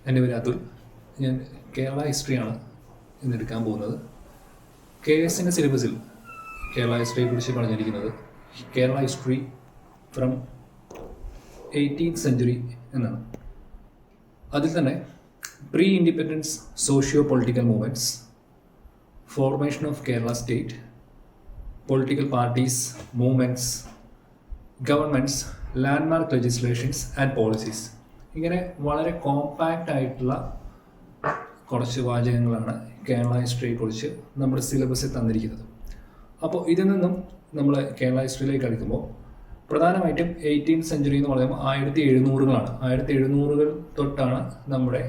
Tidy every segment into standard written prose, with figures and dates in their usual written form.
എൻ്റെ പേര് അതുൽ. ഞാൻ കേരള ഹിസ്റ്ററിയാണ് ഇന്ന് എടുക്കാൻ പോകുന്നത്. KSൻ്റെ സിലബസിൽ കേരള ഹിസ്റ്ററിയെക്കുറിച്ച് പറഞ്ഞിരിക്കുന്നത് Kerala history from 18th century എന്നാണ്. അതിൽ തന്നെ pre independence socio political movements, formation of Kerala state, political parties, movements, governments, landmark legislations and policies, ഇങ്ങനെ വളരെ കോമ്പാക്റ്റ് ആയിട്ടുള്ള കുറച്ച് വാചകങ്ങളാണ് കേരള ഹിസ്റ്ററിയെക്കുറിച്ച് നമ്മുടെ സിലബസിൽ തന്നിരിക്കുന്നത്. അപ്പോൾ ഇതിൽ നിന്നും നമ്മൾ കേരള ഹിസ്റ്ററിയിലേക്ക് അടുക്കുമ്പോൾ പ്രധാനമായിട്ടും 18th സെഞ്ച്വറി എന്ന് പറയുമ്പോൾ 1700-കളാണ്. 1700-കൾ തൊട്ടാണ് നമ്മുടെ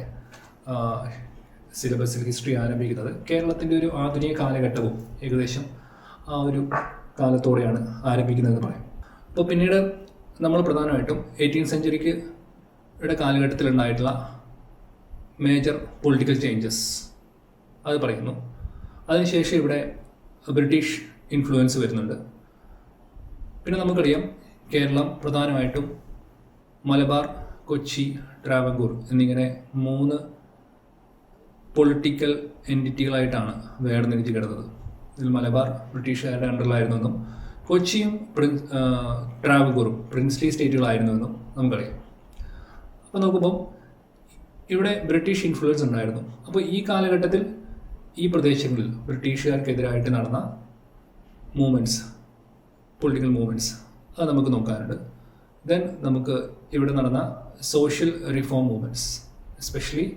സിലബസിൽ ഹിസ്റ്ററി ആരംഭിക്കുന്നത്. കേരളത്തിൻ്റെ ഒരു ആധുനിക കാലഘട്ടവും ഏകദേശം ആ ഒരു കാലത്തോടെയാണ് ആരംഭിക്കുന്നതെന്ന് പറയാം. അപ്പോൾ പിന്നീട് നമ്മൾ പ്രധാനമായിട്ടും 18th സെഞ്ച്വറിക്ക് കാലഘട്ടത്തിലുണ്ടായിട്ടുള്ള മേജർ പൊളിറ്റിക്കൽ ചേഞ്ചസ് അത് പറയുന്നു. അതിനുശേഷം ഇവിടെ ബ്രിട്ടീഷ് ഇൻഫ്ലുവൻസ് വരുന്നുണ്ട്. പിന്നെ നമുക്കറിയാം കേരളം പ്രധാനമായിട്ടും മലബാർ, കൊച്ചി, ട്രാവൻകൂർ എന്നിങ്ങനെ 3 പൊളിറ്റിക്കൽ എൻറ്റിറ്റികളായിട്ടാണ് വേർതിരിച്ച് കിടന്നത്. ഇതിൽ മലബാർ ബ്രിട്ടീഷുകാരുടെ അണ്ടറിലായിരുന്നെന്നും കൊച്ചിയും ട്രാവൻകൂറും പ്രിൻസ്ലി സ്റ്റേറ്റുകളായിരുന്നുവെന്നും നമുക്കറിയാം. അപ്പോൾ നോക്കുമ്പോൾ ഇവിടെ ബ്രിട്ടീഷ് ഇൻഫ്ലുവൻസ് ഉണ്ടായിരുന്നു. അപ്പോൾ ഈ കാലഘട്ടത്തിൽ ഈ പ്രദേശങ്ങളിൽ ബ്രിട്ടീഷുകാർക്കെതിരായിട്ട് നടന്ന മൂവ്മെൻറ്റ്സ്, പൊളിറ്റിക്കൽ മൂവ്മെൻറ്റ്സ്, അത് നമുക്ക് നോക്കാറുണ്ട്. ദെൻ നമുക്ക് ഇവിടെ നടന്ന social reform movements, especially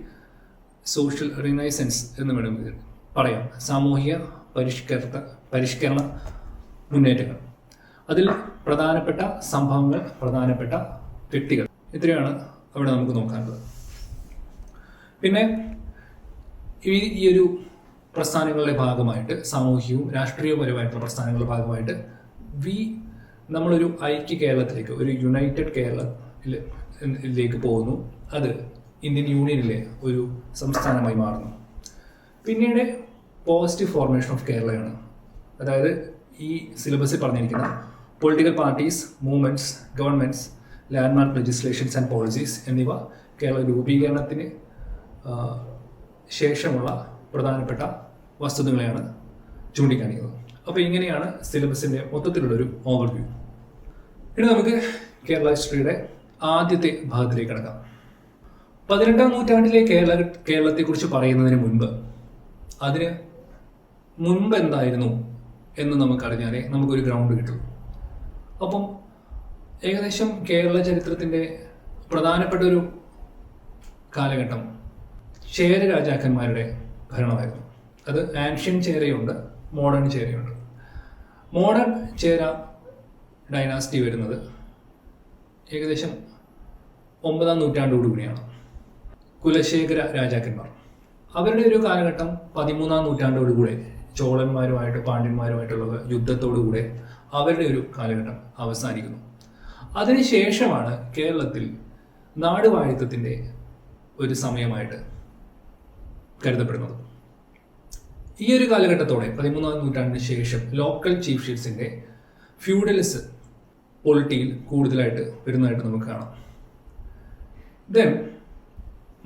social renaissance എന്ന് വേണമെങ്കിൽ പറയാം, സാമൂഹിക പരിഷ്കരണ മുന്നേറ്റങ്ങൾ, അതിൽ പ്രധാനപ്പെട്ട സംഭവങ്ങൾ, പ്രധാനപ്പെട്ട വ്യക്തികൾ, ഇത്രയാണ് അവിടെ നമുക്ക് നോക്കാനുള്ളത്. പിന്നെ ഈ ഒരു പ്രസ്ഥാനങ്ങളുടെ ഭാഗമായിട്ട്, സാമൂഹികവും രാഷ്ട്രീയപരമായിട്ടുള്ള പ്രസ്ഥാനങ്ങളുടെ ഭാഗമായിട്ട് നമ്മളൊരു ഐക്യ കേരളത്തിലേക്ക്, ഒരു യുണൈറ്റഡ് കേരളത്തിലേക്ക് പോകുന്നു. അത് ഇന്ത്യൻ യൂണിയനിലെ ഒരു സംസ്ഥാനമായി മാറുന്നു. പിന്നീട് പോസ്റ്റ് ഫോർമേഷൻ ഓഫ് കേരളയാണ്. അതായത് ഈ സിലബസിൽ പറഞ്ഞിരിക്കുന്ന political parties, movements, governments, landmark legislations and policies എന്നിവ കേരള രൂപീകരണത്തിന് ശേഷമുള്ള പ്രധാനപ്പെട്ട വസ്തുതകളെയാണ് ചൂണ്ടിക്കാണിക്കുന്നത്. അപ്പോൾ ഇങ്ങനെയാണ് സിലബസിൻ്റെ മൊത്തത്തിലുള്ളൊരു ഓവർവ്യൂ. ഇനി നമുക്ക് കേരള ഹിസ്റ്ററിയുടെ ആദ്യത്തെ ഭാഗത്തിലേക്ക് കടക്കാം. 18ാം നൂറ്റാണ്ടിലെ കേരളത്തെക്കുറിച്ച് പറയുന്നതിന് മുൻപ്, അതിന് മുൻപ് എന്തായിരുന്നു എന്ന് നമുക്കറിഞ്ഞാലേ നമുക്കൊരു ഗ്രൗണ്ട് കിട്ടും. അപ്പം ഏകദേശം കേരള ചരിത്രത്തിൻ്റെ പ്രധാനപ്പെട്ട ഒരു കാലഘട്ടം ചേര രാജാക്കന്മാരുടെ ഭരണമായിരുന്നു. അത് ആൻഷ്യൻ ചേരയുണ്ട്, മോഡേൺ ചേരയുണ്ട്. മോഡേൺ ചേര ഡൈനാസ്റ്റി വരുന്നത് ഏകദേശം 9ാം നൂറ്റാണ്ടോടുകൂടിയാണ്. കുലശേഖര രാജാക്കന്മാർ, അവരുടെ ഒരു കാലഘട്ടം 13ാം നൂറ്റാണ്ടോടുകൂടെ ചോളന്മാരുമായിട്ട് പാണ്ഡ്യന്മാരുമായിട്ടുള്ള യുദ്ധത്തോടുകൂടെ അവരുടെ ഒരു കാലഘട്ടം അവസാനിക്കുന്നു. അതിനുശേഷമാണ് കേരളത്തിൽ നാടുവാഴിത്തത്തിൻ്റെ ഒരു സമയമായിട്ട് കരുതപ്പെടുന്നത്. ഈ ഒരു കാലഘട്ടത്തോടെ 13ാം നൂറ്റാണ്ടിന് ശേഷം ലോക്കൽ ചീഫ്ഷിപ്സിൻ്റെ ഫ്യൂഡലിസ് പൊളിറ്റിയിൽ കൂടുതലായിട്ട് വരുന്നതായിട്ട് നമുക്ക് കാണാം. ദെൻ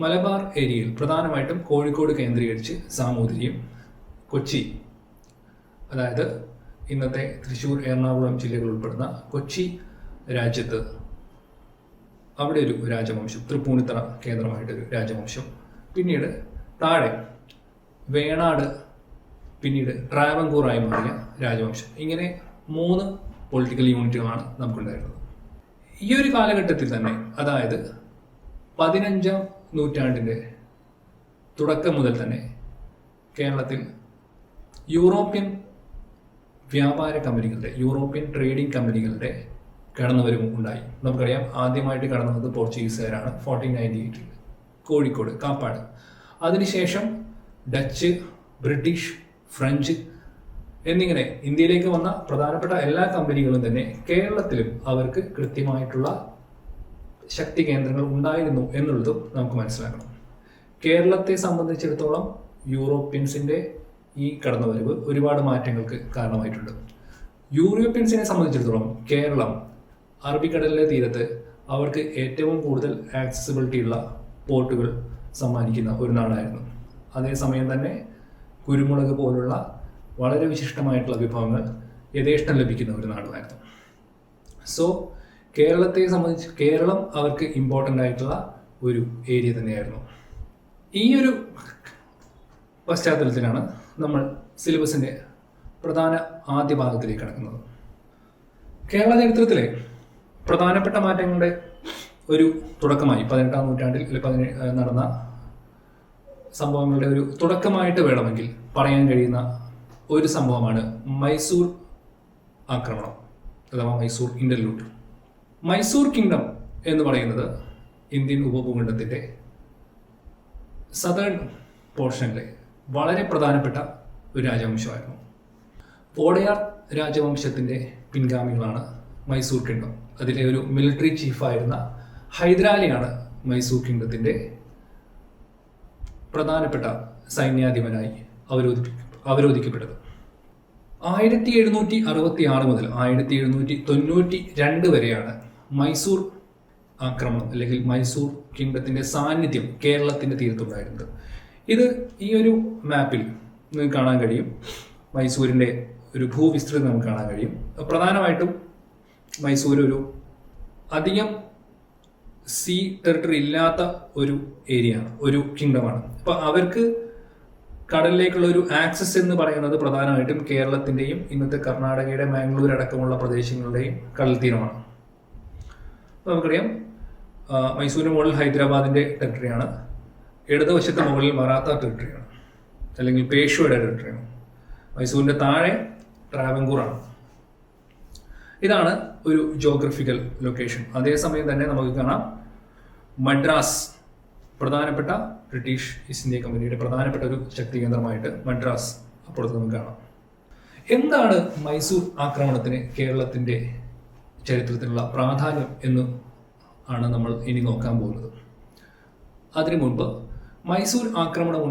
മലബാർ ഏരിയയിൽ പ്രധാനമായിട്ടും കോഴിക്കോട് കേന്ദ്രീകരിച്ച് സാമൂതിരിയും, കൊച്ചി, അതായത് ഇന്നത്തെ തൃശ്ശൂർ, എറണാകുളം ജില്ലകൾ ഉൾപ്പെടുന്ന കൊച്ചി രാജ്യത്ത് അവിടെ ഒരു രാജവംശം, തൃപ്പൂണിത്തറ കേന്ദ്രമായിട്ടൊരു രാജവംശം, പിന്നീട് താഴെ വേണാട്, പിന്നീട് ട്രാവൻകൂറായി മാറിയ രാജവംശം, ഇങ്ങനെ 3 പൊളിറ്റിക്കൽ യൂണിറ്റുകളാണ് നമുക്കുണ്ടായിരുന്നത്. ഈ ഒരു കാലഘട്ടത്തിൽ തന്നെ, അതായത് 15ാം നൂറ്റാണ്ടിൻ്റെ തുടക്കം മുതൽ തന്നെ കേരളത്തിൽ യൂറോപ്യൻ വ്യാപാര കമ്പനികളുടെ, യൂറോപ്യൻ ട്രേഡിംഗ് കമ്പനികളുടെ കടന്നുവരവും ഉണ്ടായി. നമുക്കറിയാം ആദ്യമായിട്ട് കടന്നു വന്നത് പോർച്ചുഗീസുകാരാണ് 1498 കോഴിക്കോട്, കാപ്പാട്. അതിനുശേഷം ഡച്ച്, ബ്രിട്ടീഷ്, ഫ്രഞ്ച് എന്നിങ്ങനെ ഇന്ത്യയിലേക്ക് വന്ന പ്രധാനപ്പെട്ട എല്ലാ കമ്പനികളും തന്നെ കേരളത്തിലും അവർക്ക് കൃത്യമായിട്ടുള്ള ശക്തി കേന്ദ്രങ്ങൾ ഉണ്ടായിരുന്നു എന്നുള്ളതും നമുക്ക് മനസ്സിലാക്കണം. കേരളത്തെ സംബന്ധിച്ചിടത്തോളം യൂറോപ്യൻസിൻ്റെ ഈ കടന്നുവരവ് ഒരുപാട് മാറ്റങ്ങൾക്ക് കാരണമായിട്ടുണ്ട്. യൂറോപ്യൻസിനെ സംബന്ധിച്ചിടത്തോളം കേരളം അറബിക്കടലിലെ തീരത്ത് അവർക്ക് ഏറ്റവും കൂടുതൽ ആക്സസിബിലിറ്റി ഉള്ള പോർട്ടുകൾ സമ്മാനിക്കുന്ന ഒരു നാടായിരുന്നു. അതേസമയം തന്നെ കുരുമുളക് പോലുള്ള വളരെ വിശിഷ്ടമായിട്ടുള്ള വിഭവങ്ങൾ യഥേഷ്ടം ലഭിക്കുന്ന ഒരു നാടുമായിരുന്നു. സോ കേരളത്തെ സംബന്ധിച്ച് കേരളം അവർക്ക് ഇമ്പോർട്ടൻ്റ് ആയിട്ടുള്ള ഒരു ഏരിയ തന്നെയായിരുന്നു. ഈ ഒരു പശ്ചാത്തലത്തിലാണ് നമ്മൾ സിലബസിൻ്റെ പ്രധാന ആദ്യ ഭാഗത്തിലേക്ക് കടക്കുന്നത്. കേരള ചരിത്രത്തിലെ പ്രധാനപ്പെട്ട മാറ്റങ്ങളുടെ ഒരു തുടക്കമായി 18-ാം നൂറ്റാണ്ടിൽ നടന്ന സംഭവങ്ങളുടെ ഒരു തുടക്കമായിട്ട് വേണമെങ്കിൽ പറയാൻ കഴിയുന്ന ഒരു സംഭവമാണ് മൈസൂർ ആക്രമണം അഥവാ മൈസൂർ ഇന്റർലൂഡ്. മൈസൂർ കിങ്ഡം എന്ന് പറയുന്നത് ഇന്ത്യൻ ഉപഭൂഖണ്ഡത്തിൻ്റെ സദേൺ പോർഷനിലെ വളരെ പ്രധാനപ്പെട്ട ഒരു രാജവംശമായിരുന്നു. വോഡയാർ രാജവംശത്തിൻ്റെ പിൻഗാമികളാണ് മൈസൂർ കിങ്ഡം. അതിലെ ഒരു മിലിറ്ററി ചീഫായിരുന്ന ഹൈദരാലിയാണ് മൈസൂർ കിങ്ഡത്തിൻ്റെ പ്രധാനപ്പെട്ട സൈന്യാധിപനായി അവരോധിക്കപ്പെട്ടത്. 1766 മുതൽ 1792 വരെയാണ് മൈസൂർ ആക്രമണം അല്ലെങ്കിൽ മൈസൂർ കിങ്ഡത്തിന്റെ സാന്നിധ്യം കേരളത്തിന്റെ തീരത്തുണ്ടായിരുന്നത്. ഇത് ഈ ഒരു മാപ്പിൽ നിങ്ങൾക്ക് കാണാൻ കഴിയും. മൈസൂരിന്റെ ഒരു ഭൂവിസ്തൃതി നമുക്ക് കാണാൻ കഴിയും. പ്രധാനമായിട്ടും മൈസൂർ ഒരു അധികം സീ ടെറിട്ടറി ഇല്ലാത്ത ഒരു ഏരിയയാണ്, ഒരു കിങ്ഡമാണ്. അപ്പൊ അവർക്ക് കടലിലേക്കുള്ള ഒരു ആക്സസ് എന്ന് പറയുന്നത് പ്രധാനമായിട്ടും കേരളത്തിന്റെയും ഇന്നത്തെ കർണാടകയുടെ മാംഗ്ലൂർ അടക്കമുള്ള പ്രദേശങ്ങളുടെയും കടൽ തീരമാണ്. നമുക്കറിയാം മൈസൂരിന് മുകളിൽ ഹൈദരാബാദിന്റെ ടെറിട്ടറിയാണ്, ഇടതുവശത്ത് മുകളിൽ മറാത്ത ടെറിട്ടറിയാണ് അല്ലെങ്കിൽ പേഷ്വയുടെ ടെറിട്ടറിയാണ്. മൈസൂരിന്റെ താഴെ ട്രാവൻകൂറാണ്. ഇതാണ് ഒരു ജോഗ്രഫിക്കൽ ലൊക്കേഷൻ. അതേസമയം തന്നെ നമുക്ക് കാണാം മദ്രാസ്, പ്രധാനപ്പെട്ട ബ്രിട്ടീഷ് ഈസ്റ്റ് ഇന്ത്യ കമ്പനിയുടെ പ്രധാനപ്പെട്ട ഒരു ശക്തി കേന്ദ്രമായിട്ട് മദ്രാസ് അപ്പുറത്ത് നമുക്ക് കാണാം. എന്താണ് മൈസൂർ ആക്രമണത്തിന് കേരളത്തിന്റെ ചരിത്രത്തിലുള്ള പ്രാധാന്യം എന്ന് ആണ് നമ്മൾ ഇനി നോക്കാൻ പോകുന്നത്. അതിനു മുൻപ് മൈസൂർ ആക്രമണം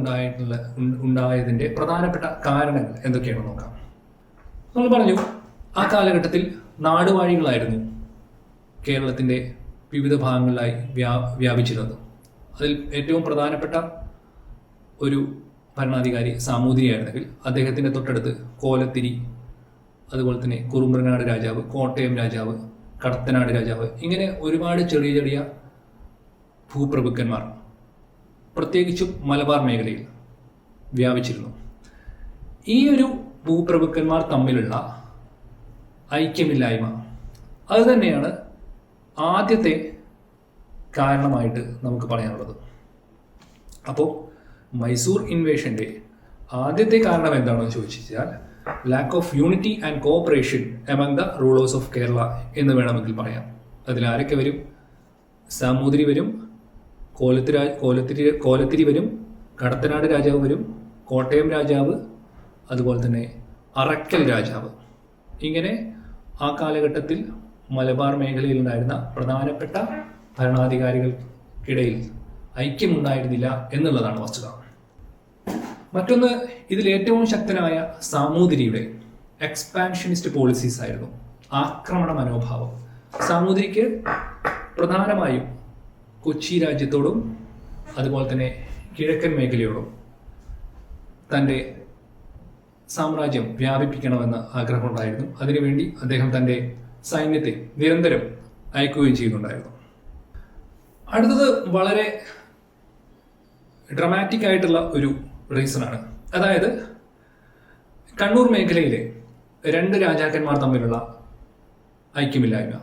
ഉണ്ടായതിന്റെ പ്രധാനപ്പെട്ട കാരണങ്ങൾ എന്തൊക്കെയാണെന്ന് നോക്കാം. നമ്മൾ പറഞ്ഞു ആ കാലഘട്ടത്തിൽ നാടുവാഴികളായിരുന്നു കേരളത്തിന്റെ വിവിധ ഭാഗങ്ങളിലായി വ്യാപിച്ചിരുന്നത്. അതിൽ ഏറ്റവും പ്രധാനപ്പെട്ട ഒരു ഭരണാധികാരി സാമൂതിരിയായിരുന്നെങ്കിൽ അദ്ദേഹത്തിന്റെ തൊട്ടടുത്ത് കോലത്തിരി, അതുപോലെ തന്നെ കുറുമ്പ്രനാട് രാജാവ്, കോട്ടയം രാജാവ്, കടത്തനാട് രാജാവ്, ഇങ്ങനെ ഒരുപാട് ചെറിയ ചെറിയ ഭൂപ്രഭുക്കന്മാർ പ്രത്യേകിച്ചും മലബാർ മേഖലയിൽ വ്യാപിച്ചിരുന്നു. ഈ ഒരു ഭൂപ്രഭുക്കന്മാർ തമ്മിലുള്ള ഐക്യമില്ലായ്മ അത് തന്നെയാണ് ആദ്യത്തെ കാരണമായിട്ട് നമുക്ക് പറയാനുള്ളത്. അപ്പോൾ മൈസൂർ ഇൻവേഷന്റെ ആദ്യത്തെ കാരണം എന്താണെന്ന് ചോദിച്ചാൽ lack of unity and cooperation among the rulers of Kerala എന്ന് വേണമെങ്കിൽ പറയാം. അതിൽ ആരൊക്കെ വരും? സാമൂതിരി വരും, കോലത്തിരി വരും, കടത്തനാട് രാജാവ് വരും, കോട്ടയം രാജാവ്, അതുപോലെ തന്നെ അറക്കൽ രാജാവ്. ഇങ്ങനെ ആ കാലഘട്ടത്തിൽ മലബാർ മേഖലയിൽ ഉണ്ടായിരുന്ന പ്രധാനപ്പെട്ട ഭരണാധികാരികൾക്കിടയിൽ ഐക്യമുണ്ടായിരുന്നില്ല എന്നുള്ളതാണ് വസ്തുത. മറ്റൊന്ന്, ഇതിൽ ഏറ്റവും ശക്തനായ സാമൂതിരിയുടെ എക്സ്പാൻഷനിസ്റ്റ് പോളിസീസ് ആയിരുന്നു, ആക്രമണ മനോഭാവം. സാമൂതിരിക്ക് പ്രധാനമായും കൊച്ചി രാജ്യത്തോടും അതുപോലെ തന്നെ കിഴക്കൻ മേഖലയോടും തൻ്റെ സാമ്രാജ്യം വ്യാപിപ്പിക്കണമെന്ന ആഗ്രഹമുണ്ടായിരുന്നു. അതിനുവേണ്ടി അദ്ദേഹം തൻ്റെ സൈന്യത്തെ നിരന്തരം അയക്കുകയും ചെയ്യുന്നുണ്ടായിരുന്നു. അടുത്തത് വളരെ ഡ്രമാറ്റിക് ആയിട്ടുള്ള ഒരു റീസണാണ്. അതായത് കണ്ണൂർ മേഖലയിലെ 2 രാജാക്കന്മാർ തമ്മിലുള്ള ഐക്യമില്ലായ്മ.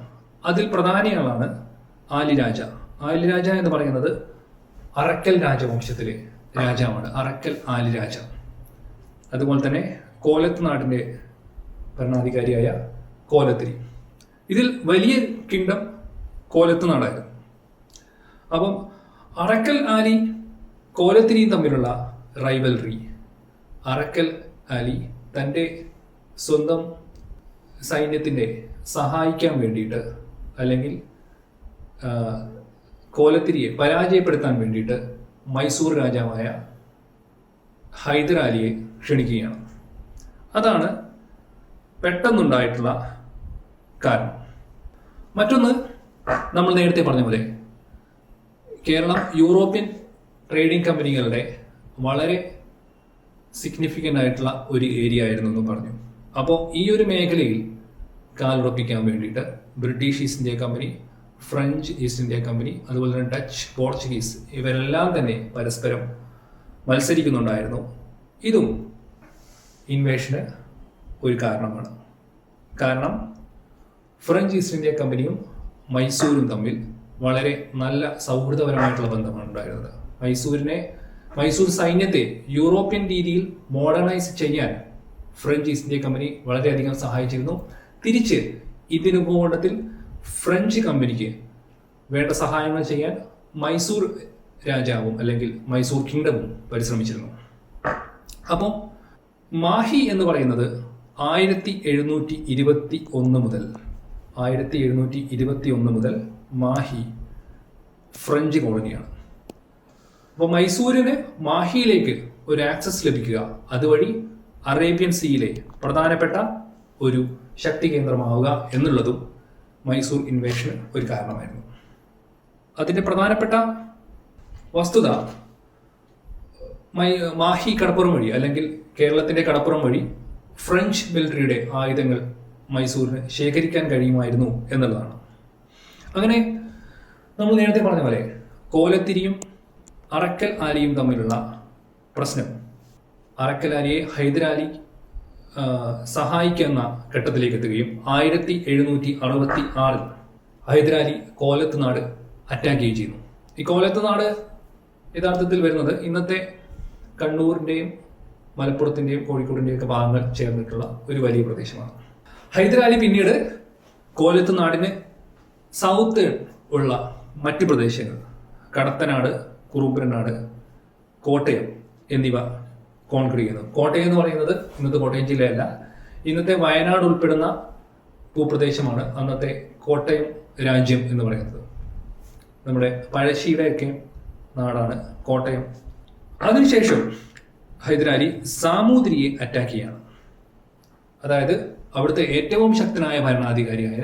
അതിൽ പ്രധാനികളാണ് ആലിരാജ. ആലിരാജ എന്ന് പറയുന്നത് അറക്കൽ രാജവംശത്തിലെ രാജാവാണ്, അറക്കൽ ആലിരാജ. അതുപോലെ തന്നെ കോലത്ത് നാടിന്റെ ഭരണാധികാരിയായ കോലത്തിരി. ഇതിൽ വലിയ കിങ്ഡം കോലത്ത് നാടായിരുന്നു. അപ്പം അറക്കൽ ആലി കോലത്തിരിയും തമ്മിലുള്ള റൈവൽറി. അറക്കൽ ആലി തൻ്റെ സ്വന്തം സൈന്യത്തിൻ്റെ സഹായിക്കാൻ വേണ്ടിയിട്ട് അല്ലെങ്കിൽ കോലത്തിരിയെ പരാജയപ്പെടുത്താൻ വേണ്ടിയിട്ട് മൈസൂർ രാജാവായ ഹൈദരാലിയെ ക്ഷണിക്കുകയാണ്. അതാണ് പെട്ടെന്നുണ്ടായിട്ടുള്ള കാരണം. മറ്റൊന്ന്, നമ്മൾ നേരത്തെ പറഞ്ഞ പോലെ കേരളം യൂറോപ്യൻ ട്രേഡിംഗ് കമ്പനികളുടെ വളരെ സിഗ്നിഫിക്കൻ്റ് ആയിട്ടുള്ള ഒരു ഏരിയ ആയിരുന്നു എന്ന് പറഞ്ഞു. അപ്പോൾ ഈ ഒരു മേഖലയിൽ കാലുറപ്പിക്കാൻ വേണ്ടിയിട്ട് British East India company, French east India company, അതുപോലെ തന്നെ ഡച്ച്, പോർച്ചുഗീസ് ഇവരെല്ലാം തന്നെ പരസ്പരം മത്സരിക്കുന്നുണ്ടായിരുന്നു. ഇതും ഇൻവേഷന് ഒരു കാരണമാണ്. കാരണം ഫ്രഞ്ച് ഈസ്റ്റ് ഇന്ത്യ കമ്പനിയും മൈസൂരും തമ്മിൽ വളരെ നല്ല സൗഹൃദപരമായിട്ടുള്ള ബന്ധമാണ് ഉണ്ടായിരുന്നത്. മൈസൂർ സൈന്യത്തെ യൂറോപ്യൻ രീതിയിൽ മോഡേണൈസ് ചെയ്യാൻ ഫ്രഞ്ച് ഈസ്റ്റ് ഇന്ത്യ കമ്പനി വളരെയധികം സഹായിച്ചിരുന്നു. തിരിച്ച് ഇന്ത്യൻ ഉപഭൂഖണ്ഡത്തിൽ ഫ്രഞ്ച് കമ്പനിക്ക് വേണ്ട സഹായങ്ങൾ ചെയ്യാൻ മൈസൂർ രാജാവും അല്ലെങ്കിൽ മൈസൂർ കിങ്ഡമും പരിശ്രമിച്ചിരുന്നു. അപ്പോൾ മാഹി എന്ന് പറയുന്നത് 1721 മുതൽ മാഹി ഫ്രഞ്ച് കോളനിയാണ്. അപ്പോൾ മൈസൂരിന് മാഹിയിലേക്ക് ഒരു ആക്സസ് ലഭിക്കുക, അതുവഴി അറേബ്യൻ സീയിലെ പ്രധാനപ്പെട്ട ഒരു ശക്തി കേന്ദ്രമാവുക എന്നുള്ളതും മൈസൂർ ഇൻവേഷന് ഒരു കാരണമായിരുന്നു. അതിന്റെ പ്രധാനപ്പെട്ട വസ്തുത മാഹി കടപ്പുറം വഴി അല്ലെങ്കിൽ കേരളത്തിന്റെ കടപ്പുറം വഴി ഫ്രഞ്ച് മിലിറ്ററിയുടെ ആയുധങ്ങൾ മൈസൂരിന് ശേഖരിക്കാൻ കഴിയുമായിരുന്നു എന്നുള്ളതാണ്. അങ്ങനെ നമ്മൾ നേരത്തെ പറഞ്ഞ പോലെ കോലത്തിരിയും അറക്കൽ ആലിയും തമ്മിലുള്ള പ്രശ്നം അറക്കൽ ആലിയെ ഹൈദരാലി സഹായിക്കുന്ന ഘട്ടത്തിലേക്ക് എത്തുകയും 1766 ഹൈദരാലി കോലത്ത് നാട് അറ്റാക്ക് ചെയ്യുകയും ചെയ്യുന്നു. ഈ കോലത്ത് നാട് യഥാർത്ഥത്തിൽ വരുന്നത് ഇന്നത്തെ കണ്ണൂരിന്റെയും മലപ്പുറത്തിന്റെയും കോഴിക്കോടിന്റെയും ഒക്കെ ഭാഗങ്ങൾ ചേർന്നിട്ടുള്ള ഒരു വലിയ പ്രദേശമാണ്. ഹൈദരാലി പിന്നീട് കോലത്ത് നാടിന് സൗത്ത് ഉള്ള മറ്റ് പ്രദേശങ്ങൾ കടത്തനാട്, കുറുമ്പനാട്, കോട്ടയം എന്നിവ കോൺക്രീറ്റ് ചെയ്യുന്നു. കോട്ടയം എന്ന് പറയുന്നത് ഇന്നത്തെ കോട്ടയം ജില്ലയല്ല, ഇന്നത്തെ വയനാട് ഉൾപ്പെടുന്ന ഭൂപ്രദേശമാണ് അന്നത്തെ കോട്ടയം രാജ്യം എന്ന് പറയുന്നത്. നമ്മുടെ പഴശ്ശിയുടെയൊക്കെ നാടാണ് കോട്ടയം. അതിനുശേഷം ഹൈദരാലി സാമൂതിരിയെ അറ്റാക്ക് ചെയ്യാണ്. അതായത് അവിടുത്തെ ഏറ്റവും ശക്തനായ ഭരണാധികാരിയായ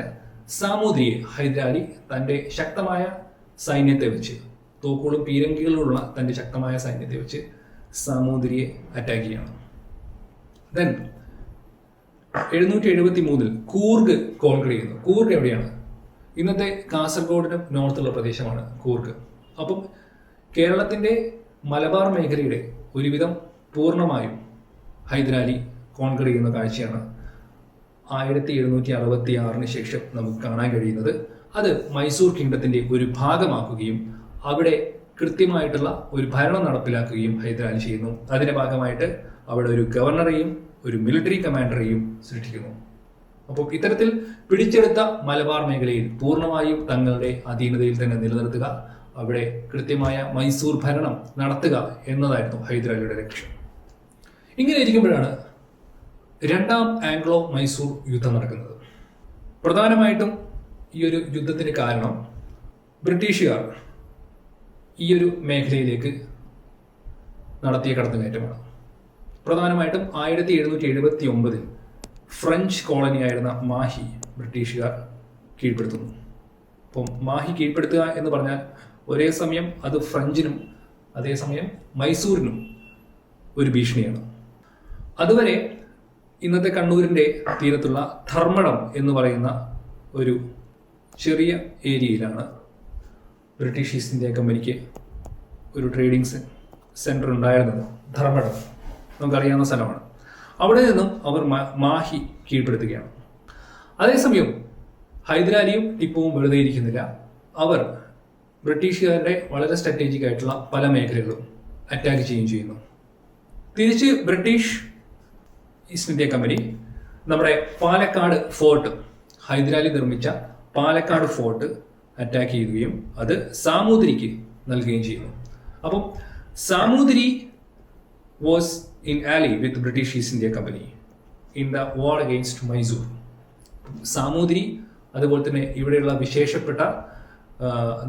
സാമൂതിരിയെ ഹൈദരാലി തന്റെ ശക്തമായ സൈന്യത്തെ വെച്ച്, തോക്കുകളും പീരങ്കികളുള്ള തന്റെ ശക്തമായ സൈന്യത്തെ വെച്ച് സാമൂതിരിയെ അറ്റാക്ക് ചെയ്യണം. ദെൻ 773 കൂർഗ് കോൺക്രീറ്റ് ചെയ്യുന്നു. കൂർഗ് എവിടെയാണ്? ഇന്നത്തെ കാസർഗോഡിന് നോർത്തുള്ള പ്രദേശമാണ് കൂർഗ്. അപ്പം കേരളത്തിന്റെ മലബാർ മേഖലയുടെ ഒരുവിധം പൂർണ്ണമായും ഹൈദരാലി കോൺക്രീറ്റ് ചെയ്യുന്ന കാഴ്ചയാണ് 1766 ശേഷം നമുക്ക് കാണാൻ കഴിയുന്നത്. അത് മൈസൂർ കിങ്ഡത്തിന്റെ ഒരു ഭാഗമാക്കുകയും അവിടെ കൃത്യമായിട്ടുള്ള ഒരു ഭരണം നടപ്പിലാക്കുകയും ഹൈദരാലി ചെയ്യുന്നു. അതിന്റെ ഭാഗമായിട്ട് അവിടെ ഒരു ഗവർണറെയും ഒരു മിലിറ്ററി കമാൻഡറെയും സൃഷ്ടിക്കുന്നു. അപ്പോൾ ഇത്തരത്തിൽ പിടിച്ചെടുത്ത മലബാർ മേഖലയിൽ പൂർണ്ണമായും തങ്ങളുടെ അധീനതയിൽ തന്നെ നിലനിർത്തുക, അവിടെ കൃത്യമായ മൈസൂർ ഭരണം നടത്തുക എന്നതായിരുന്നു ഹൈദരാലിയുടെ ലക്ഷ്യം. ഇങ്ങനെ ഇരിക്കുമ്പോഴാണ് രണ്ടാം ആംഗ്ലോ മൈസൂർ യുദ്ധം നടക്കുന്നത്. പ്രധാനമായിട്ടും ഈ ഒരു യുദ്ധത്തിന് കാരണം ബ്രിട്ടീഷുകാർ ഈ ഒരു മേഖലയിലേക്ക് നടത്തിയ കടന്നുകയറ്റമാണ്. പ്രധാനമായിട്ടും 1779 ഫ്രഞ്ച് കോളനിയായിരുന്ന മാഹി ബ്രിട്ടീഷുകാർ കീഴ്പ്പെടുത്തുന്നു. അപ്പം മാഹി കീഴ്പ്പെടുത്തുക എന്ന് പറഞ്ഞാൽ ഒരേ സമയം അത് ഫ്രഞ്ചിനും അതേസമയം മൈസൂരിനും ഒരു ഭീഷണിയാണ്. അതുവരെ ഇന്നത്തെ കണ്ണൂരിന്റെ തീരത്തുള്ള ധർമ്മടം എന്ന് പറയുന്ന ഒരു ചെറിയ ഏരിയയിലാണ് ബ്രിട്ടീഷ് ഈസ്റ്റ് ഇന്ത്യ കമ്പനിക്ക് ഒരു ട്രേഡിംഗ് സെന്റർ ഉണ്ടായിരുന്നത്. ധർമ്മടം നമുക്കറിയാവുന്ന സ്ഥലമാണ്. അവിടെ നിന്നും അവർ മാഹി കീഴ്പ്പെടുത്തുകയാണ്. അതേസമയം ഹൈദരാലിയും ടിപ്പുവും വെറുതെ ഇരിക്കുന്നില്ല. അവർ ബ്രിട്ടീഷുകാരുടെ വളരെ സ്ട്രാറ്റജിക് ആയിട്ടുള്ള പല മേഖലകളും അറ്റാക്ക് ചെയ്യുകയും ചെയ്യുന്നു. തിരിച്ച് ബ്രിട്ടീഷ് ഈസ്റ്റ് ഇന്ത്യ കമ്പനി നമ്മുടെ പാലക്കാട് ഫോർട്ട്, ഹൈദരാലി നിർമ്മിച്ച പാലക്കാട് ഫോർട്ട് അറ്റാക്ക് ചെയ്യുകയും അത് സാമൂതിരിക്ക് നൽകുകയും ചെയ്യുന്നു. അപ്പം Samoothiri was in ally with British East India company in the war against Mysore. Samoothiri അതുപോലെ തന്നെ ഇവിടെയുള്ള വിശേഷപ്പെട്ട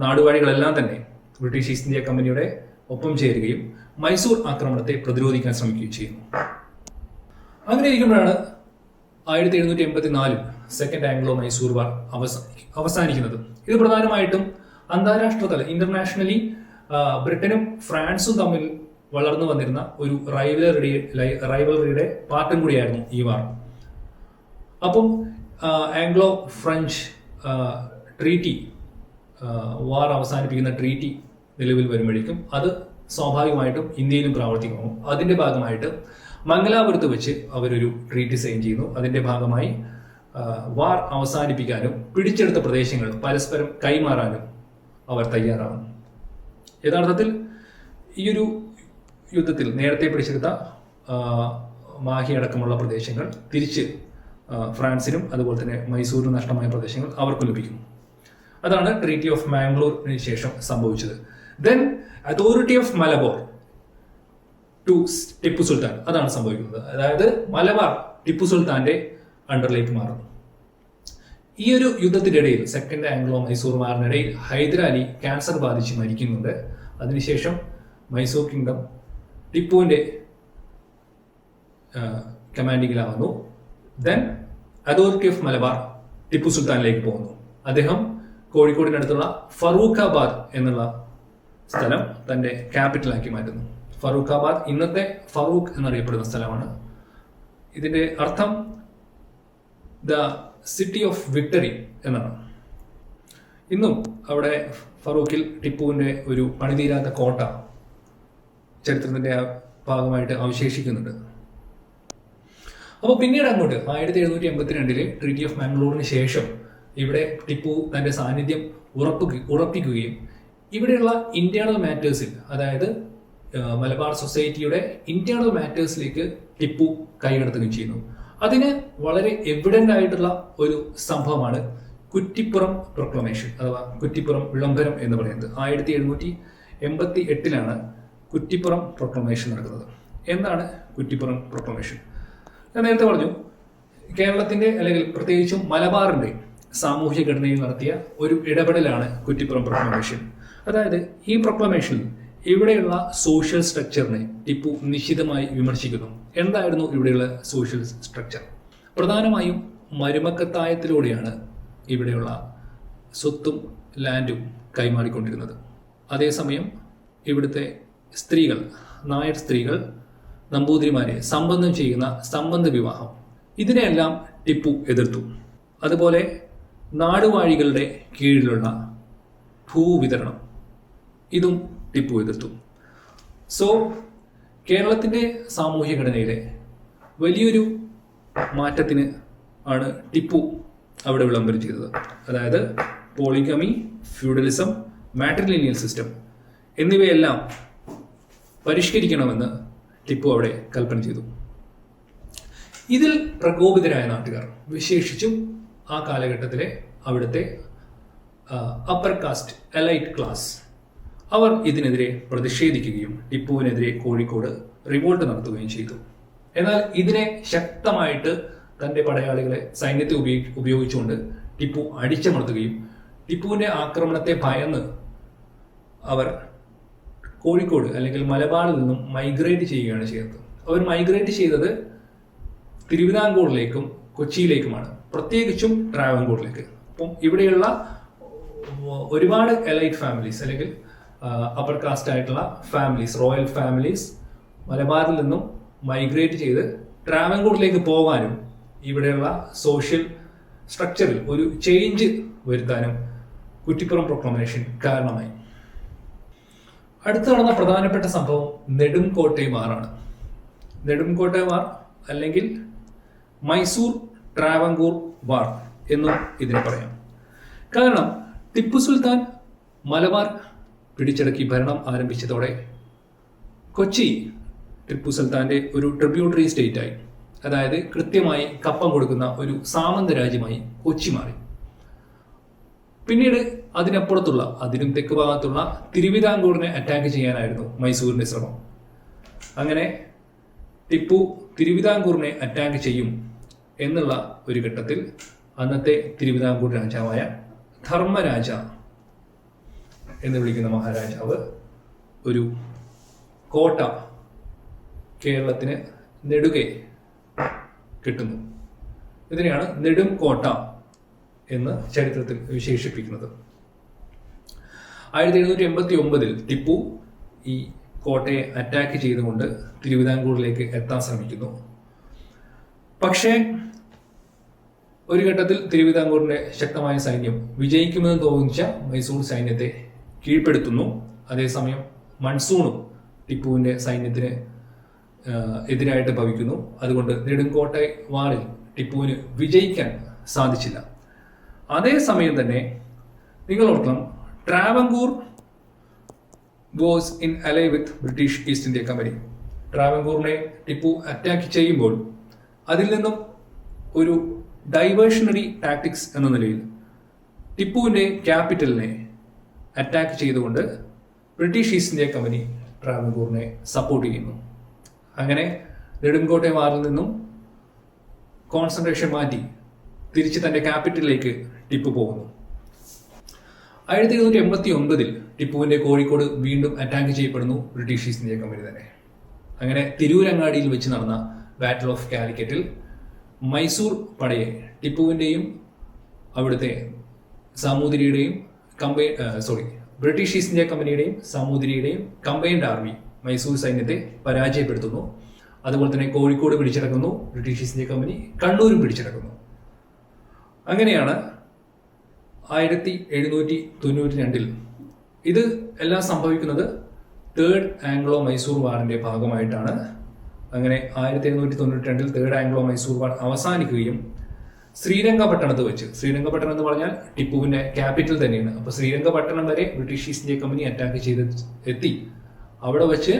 നാടുവാഴികളെല്ലാം തന്നെ ബ്രിട്ടീഷ് ഈസ്റ്റ് ഇന്ത്യ കമ്പനിയുടെ ഒപ്പം ചേരുകയും മൈസൂർ ആക്രമണത്തെ പ്രതിരോധിക്കാൻ ശ്രമിക്കുകയും ചെയ്യുന്നു. അങ്ങനെ ഇരിക്കുമ്പോഴാണ് 1784 സെക്കൻഡ് ആംഗ്ലോ മൈസൂർ വാർ അവസാനിക്കുന്നത്. ഇത് പ്രധാനമായിട്ടും അന്താരാഷ്ട്ര തല ഇന്റർനാഷണലി ബ്രിട്ടനും ഫ്രാൻസും തമ്മിൽ വളർന്നു വന്നിരുന്ന ഒരു റൈവലറിയുടെ പാർട്ടും കൂടിയായിരുന്നു ഈ വാർ. അപ്പം ആംഗ്ലോ ഫ്രഞ്ച് ട്രീറ്റി, വാർ അവസാനിപ്പിക്കുന്ന ട്രീറ്റി നിലവിൽ വരുമ്പോഴേക്കും അത് സ്വാഭാവികമായിട്ടും ഇന്ത്യയിലും പ്രാവർത്തികമാകും. അതിന്റെ ഭാഗമായിട്ട് മംഗലാപുരത്ത് വെച്ച് അവരൊരു ട്രീറ്റി സൈൻ ചെയ്യുന്നു. അതിന്റെ ഭാഗമായി വാർ അവസാനിപ്പിക്കാനും പിടിച്ചെടുത്ത പ്രദേശങ്ങൾ പരസ്പരം കൈമാറാനും അവർ തയ്യാറാകുന്നു. യഥാർത്ഥത്തിൽ ഈയൊരു യുദ്ധത്തിൽ നേരത്തെ പിടിച്ചെടുത്ത മാഹി അടക്കമുള്ള പ്രദേശങ്ങൾ തിരിച്ച് ഫ്രാൻസിനും അതുപോലെ തന്നെ മൈസൂരിനും നഷ്ടമായ പ്രദേശങ്ങൾ അവർക്ക് ലഭിക്കുന്നു. അതാണ് ട്രീറ്റി ഓഫ് മാംഗ്ലൂരിന് ശേഷം സംഭവിച്ചത്. Then authority of Malabar to Tipu Sultan, അതാണ് സംഭവിക്കുന്നത്. അതായത് മലബാർ ടിപ്പു സുൽത്താന്റെ അണ്ടറിലേക്ക് മാറുന്നു. ഈ ഒരു യുദ്ധത്തിന്റെ ഇടയിൽ, സെക്കൻഡ് ആംഗ്ലോ മൈസൂർ വാറിനിടയിൽ ഹൈദരാലി ക്യാൻസർ ബാധിച്ച് മരിക്കുന്നുണ്ട്. അതിനുശേഷം മൈസൂർ കിങ്ഡം ടിപ്പുവിന്റെ കമാൻഡിങ്ങിലാവുന്നു. Then authority of Malabar Tipu സുൽത്താനിലേക്ക് പോകുന്നു. അദ്ദേഹം കോഴിക്കോടിനടുത്തുള്ള ഫറൂഖാബാദ് എന്നുള്ള സ്ഥലം തന്റെ ക്യാപിറ്റലാക്കി മാറ്റുന്നു. ഫറൂഖാബാദ് ഇന്നത്തെ ഫറൂഖ് എന്നറിയപ്പെടുന്ന സ്ഥലമാണ്. ഇതിന്റെ അർത്ഥം ദ സിറ്റി ഓഫ് വിക്ടറി എന്നാണ്. ഇന്നും അവിടെ ഫറൂഖിൽ ടിപ്പുവിന്റെ ഒരു പണിതീരാത്ത കോട്ട ചരിത്രത്തിന്റെ ഭാഗമായിട്ട് അവശേഷിക്കുന്നുണ്ട്. അപ്പോൾ പിന്നീട് അങ്ങോട്ട് 1782 ട്രീറ്റി ഓഫ് മാംഗ്ലൂരിന് ശേഷം ഇവിടെ ടിപ്പു തന്റെ സാന്നിധ്യം ഉറപ്പിക്കുകയും ഇവിടെയുള്ള ഇന്റേണൽ മാറ്റേഴ്സിൽ, അതായത് മലബാർ സൊസൈറ്റിയുടെ ഇന്റേണൽ മാറ്റേഴ്സിലേക്ക് ടിപ്പു കൈകടത്തുകയും ചെയ്യുന്നു. അതിന് വളരെ എവിഡന്റ് ആയിട്ടുള്ള ഒരു സംഭവമാണ് കുറ്റിപ്പുറം പ്രൊക്ലമേഷൻ അഥവാ കുറ്റിപ്പുറം വിളംബരം എന്ന് പറയുന്നത്. 1788 കുറ്റിപ്പുറം പ്രൊക്ലമേഷൻ നടക്കുന്നത്. എന്താണ് കുറ്റിപ്പുറം പ്രൊക്ലമേഷൻ? ഞാൻ നേരത്തെ പറഞ്ഞു, കേരളത്തിന്റെ അല്ലെങ്കിൽ പ്രത്യേകിച്ചും മലബാറിന്റെ സാമൂഹ്യ ഘടനയിൽ നടത്തിയ ഒരു ഇടപെടലാണ് കുറ്റിപ്പുറം പ്രൊക്ലമേഷൻ. അതായത് ഈ പ്രൊക്ലമേഷനിൽ ഇവിടെയുള്ള സോഷ്യൽ സ്ട്രക്ചറിനെ ടിപ്പു നിശിതമായി വിമർശിക്കുന്നു. എന്തായിരുന്നു ഇവിടെയുള്ള സോഷ്യൽ സ്ട്രക്ചർ? പ്രധാനമായും മരുമക്കത്തായത്തിലൂടെയാണ് ഇവിടെയുള്ള സ്വത്തും ലാൻഡും കൈമാറിക്കൊണ്ടിരുന്നത്. അതേസമയം ഇവിടുത്തെ സ്ത്രീകൾ, നായർ സ്ത്രീകൾ നമ്പൂതിരിമാരെ സംബന്ധം ചെയ്യുന്ന സംബന്ധ വിവാഹം, ഇതിനെയെല്ലാം ടിപ്പു എതിർത്തു. അതുപോലെ നാടുവാഴികളുടെ കീഴിലുള്ള ഭൂവിതരണം, ഇതും ടിപ്പു എതിർത്തു. സോ കേരളത്തിന്റെ സാമൂഹ്യ ഘടനയിലെ വലിയൊരു മാറ്റത്തിന് ആണ് ടിപ്പു അവിടെ വിളംബരം ചെയ്തത്. അതായത് പോളിഗമി, ഫ്യൂഡലിസം, മാട്രിലിനിയൽ സിസ്റ്റം എന്നിവയെല്ലാം പരിഷ്കരിക്കണമെന്ന് ടിപ്പു അവിടെ കൽപ്പന ചെയ്തു. ഇതിൽ പ്രകോപിതരായ നാട്ടുകാർ, വിശേഷിച്ചും ആ കാലഘട്ടത്തിലെ അവിടുത്തെ അപ്പർ കാസ്റ്റ് എലൈറ്റ് ക്ലാസ്, അവർ ഇതിനെതിരെ പ്രതിഷേധിക്കുകയും ടിപ്പുവിനെതിരെ കോഴിക്കോട് റിവോൾട്ട് നടത്തുകയും ചെയ്തു. എന്നാൽ ഇതിനെ ശക്തമായിട്ട് തന്റെ പടയാളികളെ, സൈന്യത്തെ ഉപയോഗിച്ചുകൊണ്ട് ടിപ്പു അടിച്ചമർത്തുകയും ടിപ്പുവിന്റെ ആക്രമണത്തെ ഭയന്ന് അവർ കോഴിക്കോട് അല്ലെങ്കിൽ മലബാറിൽ നിന്നും മൈഗ്രേറ്റ് ചെയ്യുകയാണ് ചെയ്തത്. അവർ മൈഗ്രേറ്റ് ചെയ്തത് തിരുവിതാംകൂറിലേക്കും കൊച്ചിയിലേക്കുമാണ്, പ്രത്യേകിച്ചും ട്രാവൻകൂറിലേക്ക്. അപ്പം ഇവിടെയുള്ള ഒരുപാട് എലൈറ്റ് ഫാമിലീസ് അല്ലെങ്കിൽ അപ്പർ കാസ്റ്റ് ആയിട്ടുള്ള ഫാമിലീസ്, റോയൽ ഫാമിലീസ് മലബാറിൽ നിന്നും മൈഗ്രേറ്റ് ചെയ്ത് ട്രാവൻകൂറിലേക്ക് പോകാനും ഇവിടെയുള്ള സോഷ്യൽ സ്ട്രക്ചറിൽ ഒരു ചേഞ്ച് വരുത്താനും കുറ്റിപ്പുറം പ്രൊക്ലമേഷൻ കാരണമായി. അടുത്ത് നടന്ന പ്രധാനപ്പെട്ട സംഭവം നെടുംകോട്ടൈ വാറാണ്. നെടുംകോട്ടൈ വാർ അല്ലെങ്കിൽ മൈസൂർ ട്രാവൻകൂർ വാർ എന്നും ഇതിനെ പറയാം. കാരണം ടിപ്പു സുൽത്താൻ മലബാർ പിടിച്ചടക്കി ഭരണം ആരംഭിച്ചതോടെ കൊച്ചി ടിപ്പു സുൽത്താന്റെ ഒരു ട്രിബ്യൂട്ടറി സ്റ്റേറ്റായി, അതായത് കൃത്യമായി കപ്പം കൊടുക്കുന്ന ഒരു സാമന്ത രാജ്യമായി കൊച്ചി മാറി. പിന്നീട് അതിനപ്പുറത്തുള്ള, അതിനും തെക്ക് ഭാഗത്തുള്ള തിരുവിതാംകൂറിനെ അറ്റാക്ക് ചെയ്യാനായിരുന്നു മൈസൂരിന്റെ ശ്രമം. അങ്ങനെ ടിപ്പു തിരുവിതാംകൂറിനെ അറ്റാക്ക് ചെയ്യും എന്നുള്ള ഒരു ഘട്ടത്തിൽ അന്നത്തെ തിരുവിതാംകൂർ രാജാവായ ധർമ്മരാജ എന്ന് വിളിക്കുന്ന മഹാരാജാവ് ഒരു കോട്ട കേരളത്തിന് നെടുകെ കിട്ടുന്നു. ഇതിനെയാണ് നെടും കോട്ട എന്ന് ചരിത്രത്തിൽ വിശേഷിപ്പിക്കുന്നത്. 1789 ടിപ്പു ഈ കോട്ടയെ അറ്റാക്ക് ചെയ്തുകൊണ്ട് തിരുവിതാംകൂറിലേക്ക് എത്താൻ ശ്രമിക്കുന്നു. പക്ഷേ ഒരു ഘട്ടത്തിൽ തിരുവിതാംകൂറിന്റെ ശക്തമായ സൈന്യം വിജയിക്കുമെന്ന് തോന്നിച്ച മൈസൂർ സൈന്യത്തെ കീഴ്പ്പെടുത്തുന്നു. അതേസമയം മൺസൂണും ടിപ്പുവിന്റെ സൈന്യത്തിന് എതിരായിട്ട് ഭവിക്കുന്നു. അതുകൊണ്ട് നെടുങ്കോട്ടെ വാറിൽ ടിപ്പുവിന് വിജയിക്കാൻ സാധിച്ചില്ല. അതേസമയം തന്നെ നിങ്ങൾ ഓർക്കണം, Travancore was in ally with British East India Company. ട്രാവൻകൂറിനെ ടിപ്പു അറ്റാക്ക് ചെയ്യുമ്പോൾ അതിൽ നിന്നും ഒരു ഡൈവേഷണറി ടാക്ടിക്സ് എന്ന നിലയിൽ ടിപ്പുവിന്റെ ക്യാപിറ്റലിനെ അറ്റാക്ക് ചെയ്തുകൊണ്ട് ബ്രിട്ടീഷ് ഈസ്റ്റ് ഇന്ത്യ കമ്പനി ട്രാവൻകൂറിനെ സപ്പോർട്ട് ചെയ്യുന്നു. അങ്ങനെ നെടുങ്കോട്ടെ വാറിൽ നിന്നും കോൺസെൻട്രേഷൻ മാറ്റി തിരിച്ച് തന്റെ ക്യാപിറ്റലിലേക്ക് ടിപ്പു പോകുന്നു. 1789 ടിപ്പുവിന്റെ കോഴിക്കോട് വീണ്ടും അറ്റാക്ക് ചെയ്യപ്പെടുന്നു ബ്രിട്ടീഷ് ഈസ്റ്റ് ഇന്ത്യ കമ്പനി തന്നെ. അങ്ങനെ തിരൂരങ്ങാടിയിൽ വെച്ച് നടന്ന ബാറ്റിൽ ഓഫ് കാലിക്കറ്റിൽ മൈസൂർ പടയെ ടിപ്പുവിന്റെയും അവിടുത്തെ സാമൂതിരിയുടെയും ബ്രിട്ടീഷ് ഈസ്റ്റ് ഇന്ത്യ കമ്പനിയുടെയും സാമൂതിരിയുടെയും കമ്പൈൻഡ് ആർമി മൈസൂർ സൈന്യത്തെ പരാജയപ്പെടുത്തുന്നു. അതുപോലെ തന്നെ കോഴിക്കോട് പിടിച്ചടക്കുന്നു ബ്രിട്ടീഷ് ഈസ്റ്റ് ഇന്ത്യ കമ്പനി, കണ്ണൂരും പിടിച്ചടക്കുന്നു. അങ്ങനെയാണ് 1792 ഇത് എല്ലാം സംഭവിക്കുന്നത് തേർഡ് ആംഗ്ലോ മൈസൂർ വാറിന്റെ ഭാഗമായിട്ടാണ്. അങ്ങനെ 1792 തേർഡ് ആംഗ്ലോ മൈസൂർ വാർ അവസാനിക്കുകയും ശ്രീരംഗപട്ടണത്ത് വെച്ച്, ശ്രീരംഗപട്ടണം എന്ന് പറഞ്ഞാൽ ടിപ്പുവിന്റെ ക്യാപിറ്റൽ തന്നെയാണ്. അപ്പൊ ശ്രീരംഗപട്ടണം വരെ British East India company attack ചെയ്ത് എത്തി. അവിടെ വെച്ച്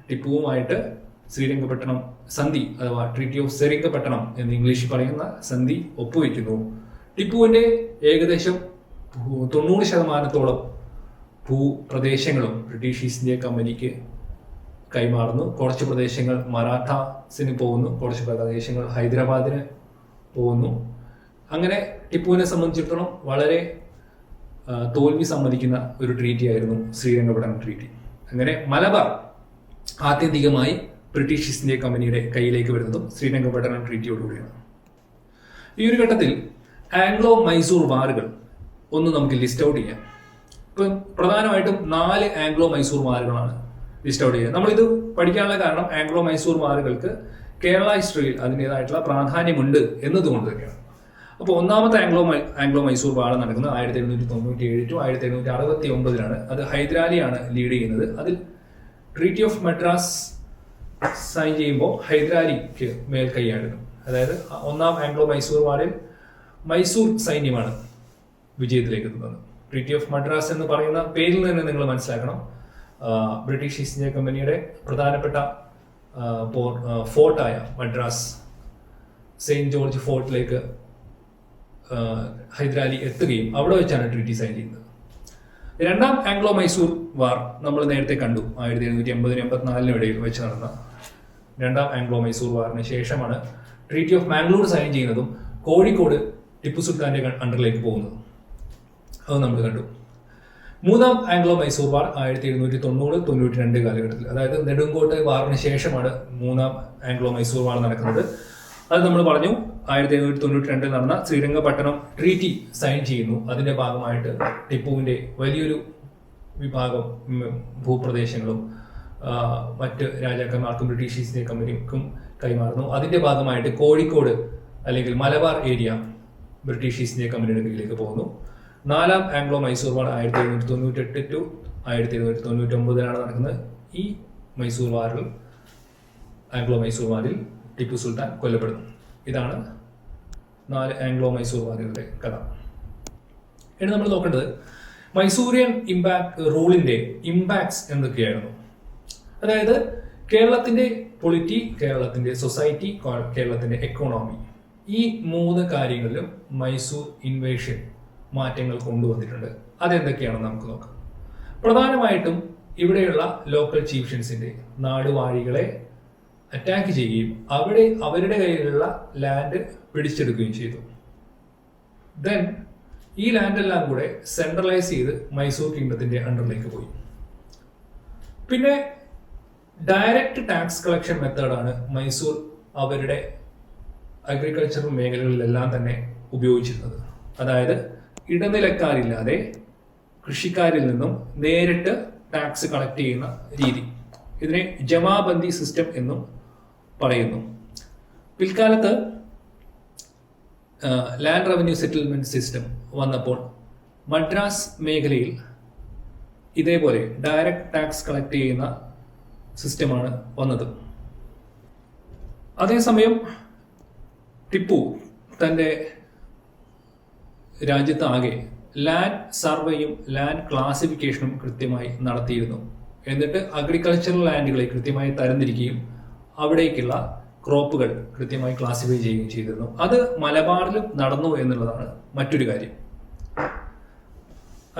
ടിപ്പുവുമായിട്ട് ശ്രീരംഗപട്ടണം സന്ധി അഥവാ ട്രീറ്റി ഓഫ് ശ്രീരംഗപട്ടണം എന്ന് ഇംഗ്ലീഷിൽ പറയുന്ന സന്ധി ഒപ്പുവെക്കുന്നു. ടിപ്പുവിന്റെ ഏകദേശം 90% ഭൂപ്രദേശങ്ങളും ബ്രിട്ടീഷ് ഈസ്റ്റ് ഇന്ത്യ കമ്പനിക്ക് കൈമാറുന്നു. കുറച്ച് പ്രദേശങ്ങൾ മറാഠാസിന് പോകുന്നു, കുറച്ച് പ്രദേശങ്ങൾ ഹൈദരാബാദിന് പോകുന്നു. അങ്ങനെ ടിപ്പുവിനെ സംബന്ധിച്ചിടത്തോളം വളരെ തോൽവി സമ്മതിക്കുന്ന ഒരു ട്രീറ്റി ആയിരുന്നു ശ്രീരംഗപട്ടണം ട്രീറ്റി. അങ്ങനെ മലബാർ ആത്യന്തികമായി ബ്രിട്ടീഷ് ഈസ്റ്റ് ഇന്ത്യ കമ്പനിയുടെ കയ്യിലേക്ക് വരുന്നതും ശ്രീരംഗപട്ടണം ട്രീറ്റിയോടുകൂടിയാണ്. ഈ ഒരു ഘട്ടത്തിൽ ആംഗ്ലോ മൈസൂർ വാറുകൾ ഒന്ന് നമുക്ക് ലിസ്റ്റ് ഔട്ട് ചെയ്യാം. ഇപ്പം പ്രധാനമായിട്ടും 4 ആംഗ്ലോ മൈസൂർ വാറുകളാണ് ലിസ്റ്റ് ഔട്ട് ചെയ്യുക. നമ്മളിത് പഠിക്കാനുള്ള കാരണം ആംഗ്ലോ മൈസൂർ വാറുകൾക്ക് കേരള ഹിസ്റ്ററിയിൽ അതിൻ്റെതായിട്ടുള്ള പ്രാധാന്യമുണ്ട് എന്നതുകൊണ്ട് തന്നെയാണ്. അപ്പോൾ ഒന്നാമത്തെ ആംഗ്ലോ മൈസൂർ വാർ നടക്കുന്നത് 1797 to 1769 അത് ഹൈദരാലിയാണ് ലീഡ് ചെയ്യുന്നത്. അതിൽ ട്രീറ്റി ഓഫ് മദ്രാസ് സൈൻ ചെയ്യുമ്പോൾ ഹൈദരാലിക്ക് മേൽക്കൈയായിരുന്നു. അതായത് ഒന്നാം ആംഗ്ലോ മൈസൂർ വാറിൽ മൈസൂർ സൈന്യമാണ് വിജയത്തിലേക്ക് എത്തുന്നത്. ട്രീറ്റി ഓഫ് മദ്രാസ് എന്ന് പറയുന്ന പേരിൽ തന്നെ നിങ്ങൾ മനസ്സിലാക്കണം, ബ്രിട്ടീഷ് ഈസ്റ്റ് ഇന്ത്യ കമ്പനിയുടെ പ്രധാനപ്പെട്ട ഫോർട്ടായ മദ്രാസ് സെയിന്റ് ജോർജ് ഫോർട്ടിലേക്ക് ഹൈദരാലി എത്തുകയും അവിടെ വെച്ചാണ് ട്രീറ്റി സൈൻ ചെയ്യുന്നത്. രണ്ടാം ആംഗ്ലോ മൈസൂർ വാർ നമ്മൾ നേരത്തെ കണ്ടു, 1780-84 ഇടയിൽ വെച്ച് നടന്ന രണ്ടാം ആംഗ്ലോ മൈസൂർ വാറിന് ശേഷമാണ് ട്രീറ്റി ഓഫ് മാംഗ്ലൂർ സൈൻ ചെയ്യുന്നതും കോഴിക്കോട് ടിപ്പു സുൽത്താന്റെ അണ്ടറിലേക്ക് പോകുന്നതും. അത് നമ്മൾ കണ്ടു. മൂന്നാം ആംഗ്ലോ മൈസൂർ വാർ 1790-92 കാലഘട്ടത്തിൽ, അതായത് നെടുങ്കോട്ടെ വാറിന് ശേഷമാണ് മൂന്നാം ആംഗ്ലോ മൈസൂർ വാർ നടക്കുന്നത്. അത് നമ്മൾ പറഞ്ഞു 1792 നടന്ന ശ്രീരംഗപട്ടണം ട്രീറ്റി സൈൻ ചെയ്യുന്നു. അതിന്റെ ഭാഗമായിട്ട് ടിപ്പുവിന്റെ വലിയൊരു വിഭാഗം ഭൂപ്രദേശങ്ങളും മറ്റ് രാജാക്കന്മാർക്കും ബ്രിട്ടീഷ് ഈസ്റ്റ് ഇന്ത്യ കമ്പനിക്കും കൈമാറുന്നു. അതിന്റെ ഭാഗമായിട്ട് കോഴിക്കോട് അല്ലെങ്കിൽ Malabar area British East India കമ്പനിയുടെ കീഴിലേക്ക് പോകുന്നു. നാലാം ആംഗ്ലോ മൈസൂർ വാർ 1798 to 1799 നടക്കുന്നത്. ഈ മൈസൂർ വാറിൽ ആംഗ്ലോ മൈസൂർ വാറിൽ ടിപ്പു സുൽത്താൻ കൊല്ലപ്പെടുന്നു. ഇതാണ് 4 ആംഗ്ലോ മൈസൂർ വാറുകളുടെ കഥ. ഇനി നമ്മൾ നോക്കേണ്ടത് മൈസൂരിയൻ റൂളിന്റെ ഇമ്പാക്ട്സ് എന്തൊക്കെയായിരുന്നു. അതായത് കേരളത്തിന്റെ പൊളിറ്റി, കേരളത്തിന്റെ സൊസൈറ്റി, കേരളത്തിന്റെ എക്കോണമി, ഈ 3 കാര്യങ്ങളിലും മൈസൂർ ഇൻവേഷൻ മാറ്റങ്ങൾ കൊണ്ടുവന്നിട്ടുണ്ട്. അതെന്തൊക്കെയാണെന്ന് നമുക്ക് നോക്കാം. പ്രധാനമായിട്ടും ഇവിടെയുള്ള ലോക്കൽ ചീഫ്ഷൻസിന്റെ നാടുവാഴികളെ അറ്റാക്ക് ചെയ്യുകയും അവരുടെ കയ്യിലുള്ള ലാൻഡ് പിടിച്ചെടുക്കുകയും ചെയ്തു. ദെൻ ഈ ലാൻഡെല്ലാം കൂടെ സെൻട്രലൈസ് ചെയ്ത് മൈസൂർ കിങ്ഡത്തിന്റെ അണ്ടറിലേക്ക് പോയി. പിന്നെ ഡയറക്റ്റ് ടാക്സ് കളക്ഷൻ മെത്തേഡാണ് മൈസൂർ അവരുടെ അഗ്രികൾച്ചറൽ മേഖലകളിലെല്ലാം തന്നെ ഉപയോഗിച്ചിരുന്നത്. അതായത് ഇടനിലക്കാരില്ലാതെ കൃഷിക്കാരിൽ നിന്നും നേരിട്ട് ടാക്സ് കളക്ട് ചെയ്യുന്ന രീതി. ഇതിനെ ജമാബന്ദി സിസ്റ്റം എന്നും പറയുന്നു. പിൽക്കാലത്ത് ലാൻഡ് റവന്യൂ സെറ്റിൽമെന്റ് സിസ്റ്റം വന്നപ്പോൾ മദ്രാസ് മേഖലയിൽ ഇതേപോലെ ഡയറക്റ്റ് ടാക്സ് കളക്ട് ചെയ്യുന്ന സിസ്റ്റമാണ് വന്നത്. അതേസമയം ടിപ്പു തൻ്റെ രാജ്യത്താകെ ലാൻഡ് സർവേയും ലാൻഡ് ക്ലാസിഫിക്കേഷനും കൃത്യമായി നടത്തിയിരുന്നു. എന്നിട്ട് അഗ്രികൾച്ചറൽ ലാൻഡുകളെ കൃത്യമായി തരംതിരിക്കുകയും അവിടേക്കുള്ള ക്രോപ്പുകൾ കൃത്യമായി ക്ലാസിഫൈ ചെയ്യുകയും ചെയ്തിരുന്നു. അത് മലബാറിലും നടന്നു എന്നുള്ളതാണ് മറ്റൊരു കാര്യം.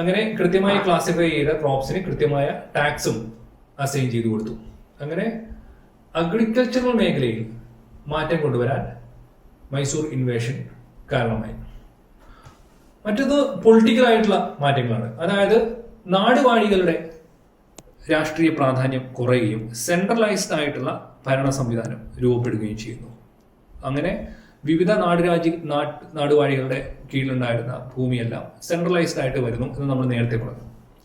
അങ്ങനെ കൃത്യമായി ക്ലാസിഫൈ ചെയ്ത ക്രോപ്സിന് കൃത്യമായ ടാക്സും അസൈൻ ചെയ്തു കൊടുത്തു. അങ്ങനെ അഗ്രികൾച്ചറൽ മേഖലയിൽ മാറ്റം കൊണ്ടുവരാൻ മൈസൂർ ഇൻവേഷൻ കാരണമായി. മറ്റൊന്ന് പൊളിറ്റിക്കൽ ആയിട്ടുള്ള മാറ്റങ്ങളാണ്. അതായത് നാടുവാഴികളുടെ രാഷ്ട്രീയ പ്രാധാന്യം കുറയുകയും സെൻട്രലൈസ്ഡ് ആയിട്ടുള്ള ഭരണ സംവിധാനം രൂപപ്പെടുകയും ചെയ്യുന്നു. അങ്ങനെ വിവിധ നാടുവാഴികളുടെ കീഴിലുണ്ടായിരുന്ന ഭൂമിയെല്ലാം സെൻട്രലൈസ്ഡ് ആയിട്ട് വരുന്നു എന്ന് നമ്മൾ നേരത്തെ പറഞ്ഞു.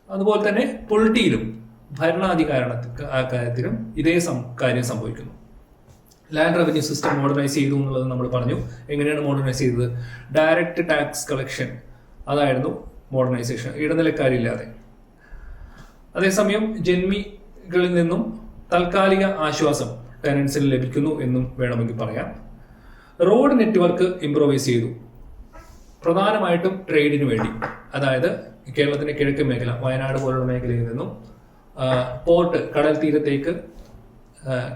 അതുപോലെ തന്നെ പൊളിറ്റിയിലും ഭരണാധികാരത്തിലും ഇതേ കാര്യം സംഭവിക്കുന്നു. ലാൻഡ് റവന്യൂ സിസ്റ്റം മോഡേണൈസ് ചെയ്തു എന്നുള്ളത് നമ്മൾ പറഞ്ഞു. എങ്ങനെയാണ് മോഡേണൈസ് ചെയ്തത്? ഡയറക്റ്റ് ടാക്സ് കളക്ഷൻ, അതായിരുന്നു മോഡേണൈസേഷൻ, ഇടനിലക്കാരില്ലാതെ. അതേസമയം ജന്മികളിൽ നിന്നും താൽക്കാലിക ആശ്വാസം ടെനൻസിന് ലഭിക്കുന്നു എന്നും വേണമെങ്കിൽ പറയാം. റോഡ് നെറ്റ്വർക്ക് ഇംപ്രൂവൈസ് ചെയ്തു, പ്രധാനമായിട്ടും ട്രേഡിന് വേണ്ടി. അതായത് കേരളത്തിന്റെ കിഴക്കൻ മേഖല, വയനാട് പോലുള്ള മേഖലയിൽ നിന്നും പോർട്ട്, കടൽ തീരത്തേക്ക്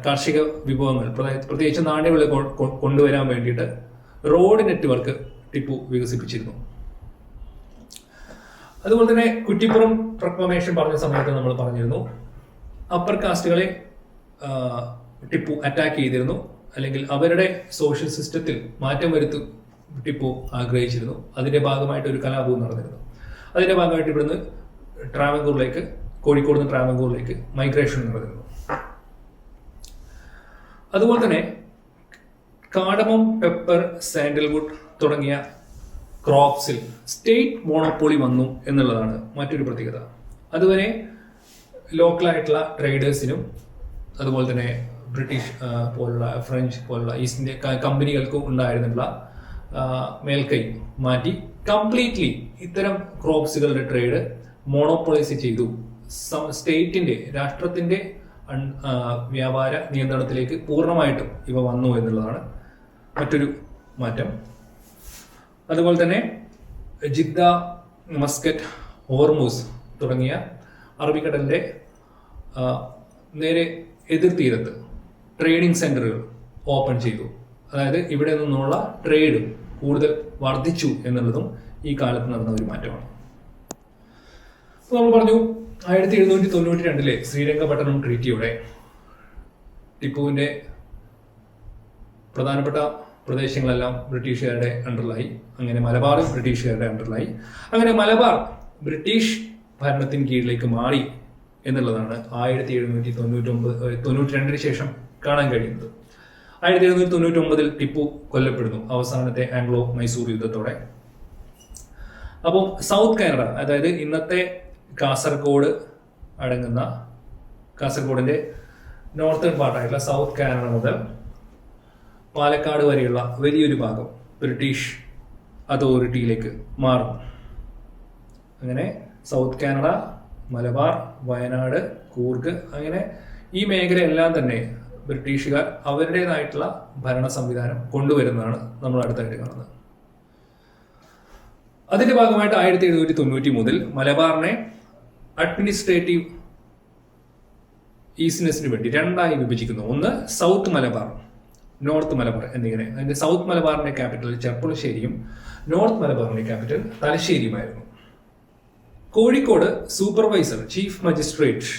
കാർഷിക വിഭവങ്ങൾ, പ്രത്യേകിച്ച് നാണ്യവിള കൊണ്ടുവരാൻ വേണ്ടിയിട്ട് റോഡ് നെറ്റ്വർക്ക് ടിപ്പു വികസിപ്പിച്ചിരുന്നു. അതുപോലെ തന്നെ കുറ്റിപ്പുറം പ്രൊക്ലമേഷൻ പറഞ്ഞ സമയത്ത് നമ്മൾ പറഞ്ഞിരുന്നു, അപ്പർ കാസ്റ്റുകളെ ടിപ്പു അറ്റാക്ക് ചെയ്തിരുന്നു, അല്ലെങ്കിൽ അവരുടെ സോഷ്യൽ സിസ്റ്റത്തിൽ മാറ്റം വരുത്തി ടിപ്പു ആഗ്രഹിച്ചിരുന്നു. അതിന്റെ ഭാഗമായിട്ട് ഒരു കലാപവും നടന്നിരുന്നു. അതിന്റെ ഭാഗമായിട്ട് ഇവിടുന്ന് ട്രാവൻകൂറിലേക്ക്, കോഴിക്കോട് നിന്ന് ട്രാവൻകൂറിലേക്ക് മൈഗ്രേഷൻ നടന്നിരുന്നു. അതുപോലെ തന്നെ കാടമം, പെപ്പർ, സാൻഡൽവുഡ് തുടങ്ങിയ ക്രോപ്സിൽ സ്റ്റേറ്റ് മോണോപ്പൊളി വന്നു എന്നുള്ളതാണ് മറ്റൊരു പ്രത്യേകത. അതുവരെ ലോക്കലായിട്ടുള്ള ട്രേഡേഴ്സിനും അതുപോലെ തന്നെ ബ്രിട്ടീഷ് പോലുള്ള, ഫ്രഞ്ച് പോലുള്ള ഈസ്റ്റ് ഇന്ത്യ കമ്പനികൾക്കും ഉണ്ടായിരുന്നുള്ള മേൽക്കൈ മാറ്റി കംപ്ലീറ്റ്ലി ഇത്തരം ക്രോപ്സുകളുടെ ട്രേഡ് മോണോപ്പൊളൈസ് ചെയ്തു. സ്റ്റേറ്റിന്റെ, രാഷ്ട്രത്തിന്റെ വ്യാപാര നിയന്ത്രണത്തിലേക്ക് പൂർണ്ണമായിട്ടും ഇവ വന്നു എന്നുള്ളതാണ് മറ്റൊരു മാറ്റം. അതുപോലെ തന്നെ ജിദ്ദ, മസ്കറ്റ്, ഹോർമൂസ് തുടങ്ങിയ അറബിക്കടലിന്റെ നേരെ എതിർത്തീരത്ത് ട്രേഡിംഗ് സെന്ററുകൾ ഓപ്പൺ ചെയ്തു. അതായത് ഇവിടെ നിന്നുള്ള ട്രേഡ് കൂടുതൽ വർദ്ധിച്ചു എന്നുള്ളതും ഈ കാലത്ത് നടന്ന ഒരു മാറ്റമാണ്. നമ്മൾ പറഞ്ഞു 1792 ശ്രീരംഗപട്ടണം ട്രീറ്റിയോടെ ടിപ്പുവിന്റെ പ്രധാനപ്പെട്ട പ്രദേശങ്ങളെല്ലാം ബ്രിട്ടീഷുകാരുടെ അണ്ടറിലായി. അങ്ങനെ മലബാറും ബ്രിട്ടീഷുകാരുടെ അണ്ടറിലായി. അങ്ങനെ മലബാർ ബ്രിട്ടീഷ് ഭരണത്തിന് കീഴിലേക്ക് മാറി എന്നുള്ളതാണ് 1792 ശേഷം കാണാൻ കഴിയുന്നത്. 1799 ടിപ്പു കൊല്ലപ്പെടുന്നു അവസാനത്തെ ആംഗ്ലോ മൈസൂർ യുദ്ധത്തോടെ. അപ്പോൾ സൗത്ത് കാനഡ, അതായത് ഇന്നത്തെ കാസർഗോഡ് അടങ്ങുന്ന, കാസർഗോഡിന്റെ നോർത്തേൺ പാർട്ടായിട്ടുള്ള സൗത്ത് കാനഡ മുതൽ പാലക്കാട് വരെയുള്ള വലിയൊരു ഭാഗം ബ്രിട്ടീഷ് അതോറിറ്റിയിലേക്ക് മാറും. അങ്ങനെ സൗത്ത് കാനഡ, മലബാർ, വയനാട്, കൂർഗ്, അങ്ങനെ ഈ മേഖലയെല്ലാം തന്നെ ബ്രിട്ടീഷുകാർ അവരുടേതായിട്ടുള്ള ഭരണ സംവിധാനം കൊണ്ടുവരുന്നതാണ് നമ്മൾ അടുത്തായിട്ട് കാണുന്നത്. അതിന്റെ ഭാഗമായിട്ട് 1793 മലബാറിനെ അഡ്മിനിസ്ട്രേറ്റീവ് ഈസിനെസ്സിന് വേണ്ടി രണ്ടായി വിഭജിക്കുന്നു. ഒന്ന് സൗത്ത് മലബാർ, നോർത്ത് മലബാർ എന്നിങ്ങനെ. അതിന്റെ സൗത്ത് മലബാറിന്റെ ക്യാപിറ്റൽ ചെർപ്പുളശ്ശേരിയും നോർത്ത് മലബാറിന്റെ ക്യാപിറ്റൽ തലശ്ശേരിയുമായിരുന്നു. Kozhikode supervisor, chief magistrate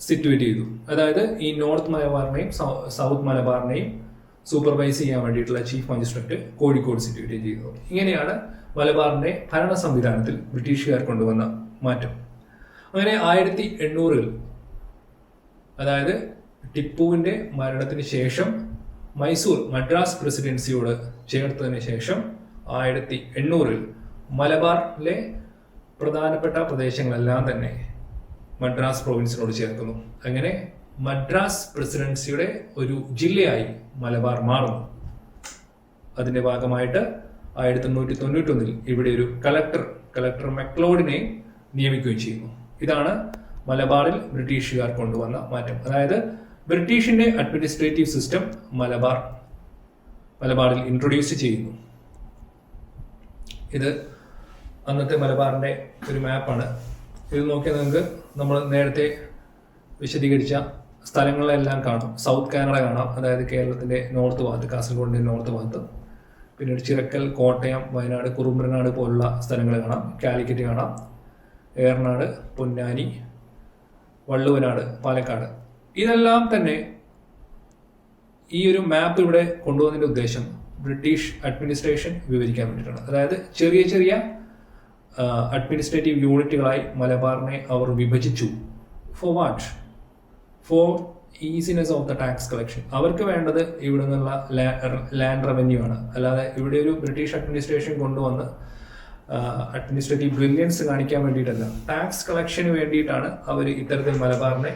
situate ചെയ്തു. അതായത് ഈ നോർത്ത് മലബാറിനെയും സൗത്ത് മലബാറിനെയും സൂപ്പർവൈസ് ചെയ്യാൻ വേണ്ടിയിട്ടുള്ള ചീഫ് മജിസ്ട്രേറ്റ് കോഴിക്കോട് സിറ്റുവേറ്റ് ചെയ്തു. ഇങ്ങനെയാണ് മലബാറിന്റെ ഭരണ സംവിധാനത്തിൽ ബ്രിട്ടീഷുകാർ കൊണ്ടുവന്ന മാറ്റം. അങ്ങനെ 1800 അതായത് ടിപ്പുവിന്റെ മരണത്തിന് ശേഷം മൈസൂർ മദ്രാസ് പ്രസിഡൻസിയോട് ചേർത്തതിന് ശേഷം 1800 മലബാറിലെ പ്രധാനപ്പെട്ട പ്രദേശങ്ങളെല്ലാം തന്നെ മദ്രാസ് പ്രൊവിൻസിനോട് ചേർക്കുന്നു. അങ്ങനെ മദ്രാസ് പ്രസിഡൻസിയുടെ ഒരു ജില്ലയായി മലബാർ മാറുന്നു. അതിന്റെ ഭാഗമായിട്ട് 1891 ഇവിടെ ഒരു കളക്ടർ മെക്ലോഡിനെ നിയമിക്കുകയും ചെയ്യുന്നു. ഇതാണ് മലബാറിൽ ബ്രിട്ടീഷുകാർ കൊണ്ടുവന്ന മാറ്റം. അതായത് ബ്രിട്ടീഷിന്റെ അഡ്മിനിസ്ട്രേറ്റീവ് സിസ്റ്റം മലബാറിൽ ഇൻട്രൊഡ്യൂസ് ചെയ്യുന്നു. ഇത് അന്നത്തെ മലബാറിന്റെ ഒരു മാപ്പാണ്. ഇത് നോക്കിയാൽ നിങ്ങൾക്ക് നമ്മൾ നേരത്തെ വിശദീകരിച്ച സ്ഥലങ്ങളെല്ലാം കാണാം. സൗത്ത് കാനഡ കാണാം, അതായത് കേരളത്തിന്റെ നോർത്ത് ഭാഗത്ത്, കാസർഗോഡിന്റെ നോർത്ത് ഭാഗത്ത്. പിന്നീട് ചിറക്കൽ, കോട്ടയം, വയനാട്, കുറുമ്പ്രനാട് പോലുള്ള സ്ഥലങ്ങൾ കാണാം. കാലിക്കറ്റ് കാണാം, ഏറനാട്, പൊന്നാനി, വള്ളുവനാട്, പാലക്കാട്. ഇതെല്ലാം തന്നെ ഈ ഒരു മാപ്പ് ഇവിടെ കൊണ്ടുവന്നതിന്റെ ഉദ്ദേശം ബ്രിട്ടീഷ് അഡ്മിനിസ്ട്രേഷൻ വിവരിക്കാൻ വേണ്ടിയിട്ടാണ്. അതായത് ചെറിയ ചെറിയ അഡ്മിനിസ്ട്രേറ്റീവ് യൂണിറ്റുകളായി മലബാറിനെ അവർ വിഭജിച്ചു. For what? For easiness of the tax collection. അവർക്ക് വേണ്ടത് ഇവിടെ നിന്നുള്ള ലാൻഡ് റവന്യൂ ആണ്. അല്ലാതെ ഇവിടെ ഒരു ബ്രിട്ടീഷ് അഡ്മിനിസ്ട്രേഷൻ കൊണ്ടുവന്ന് അഡ്മിനിസ്ട്രേറ്റീവ് ബ്രില്യൻസ് കാണിക്കാൻ വേണ്ടിയിട്ടല്ല, ടാക്സ് കളക്ഷന് വേണ്ടിയിട്ടാണ് അവർ ഇത്തരത്തിൽ മലബാറിനെ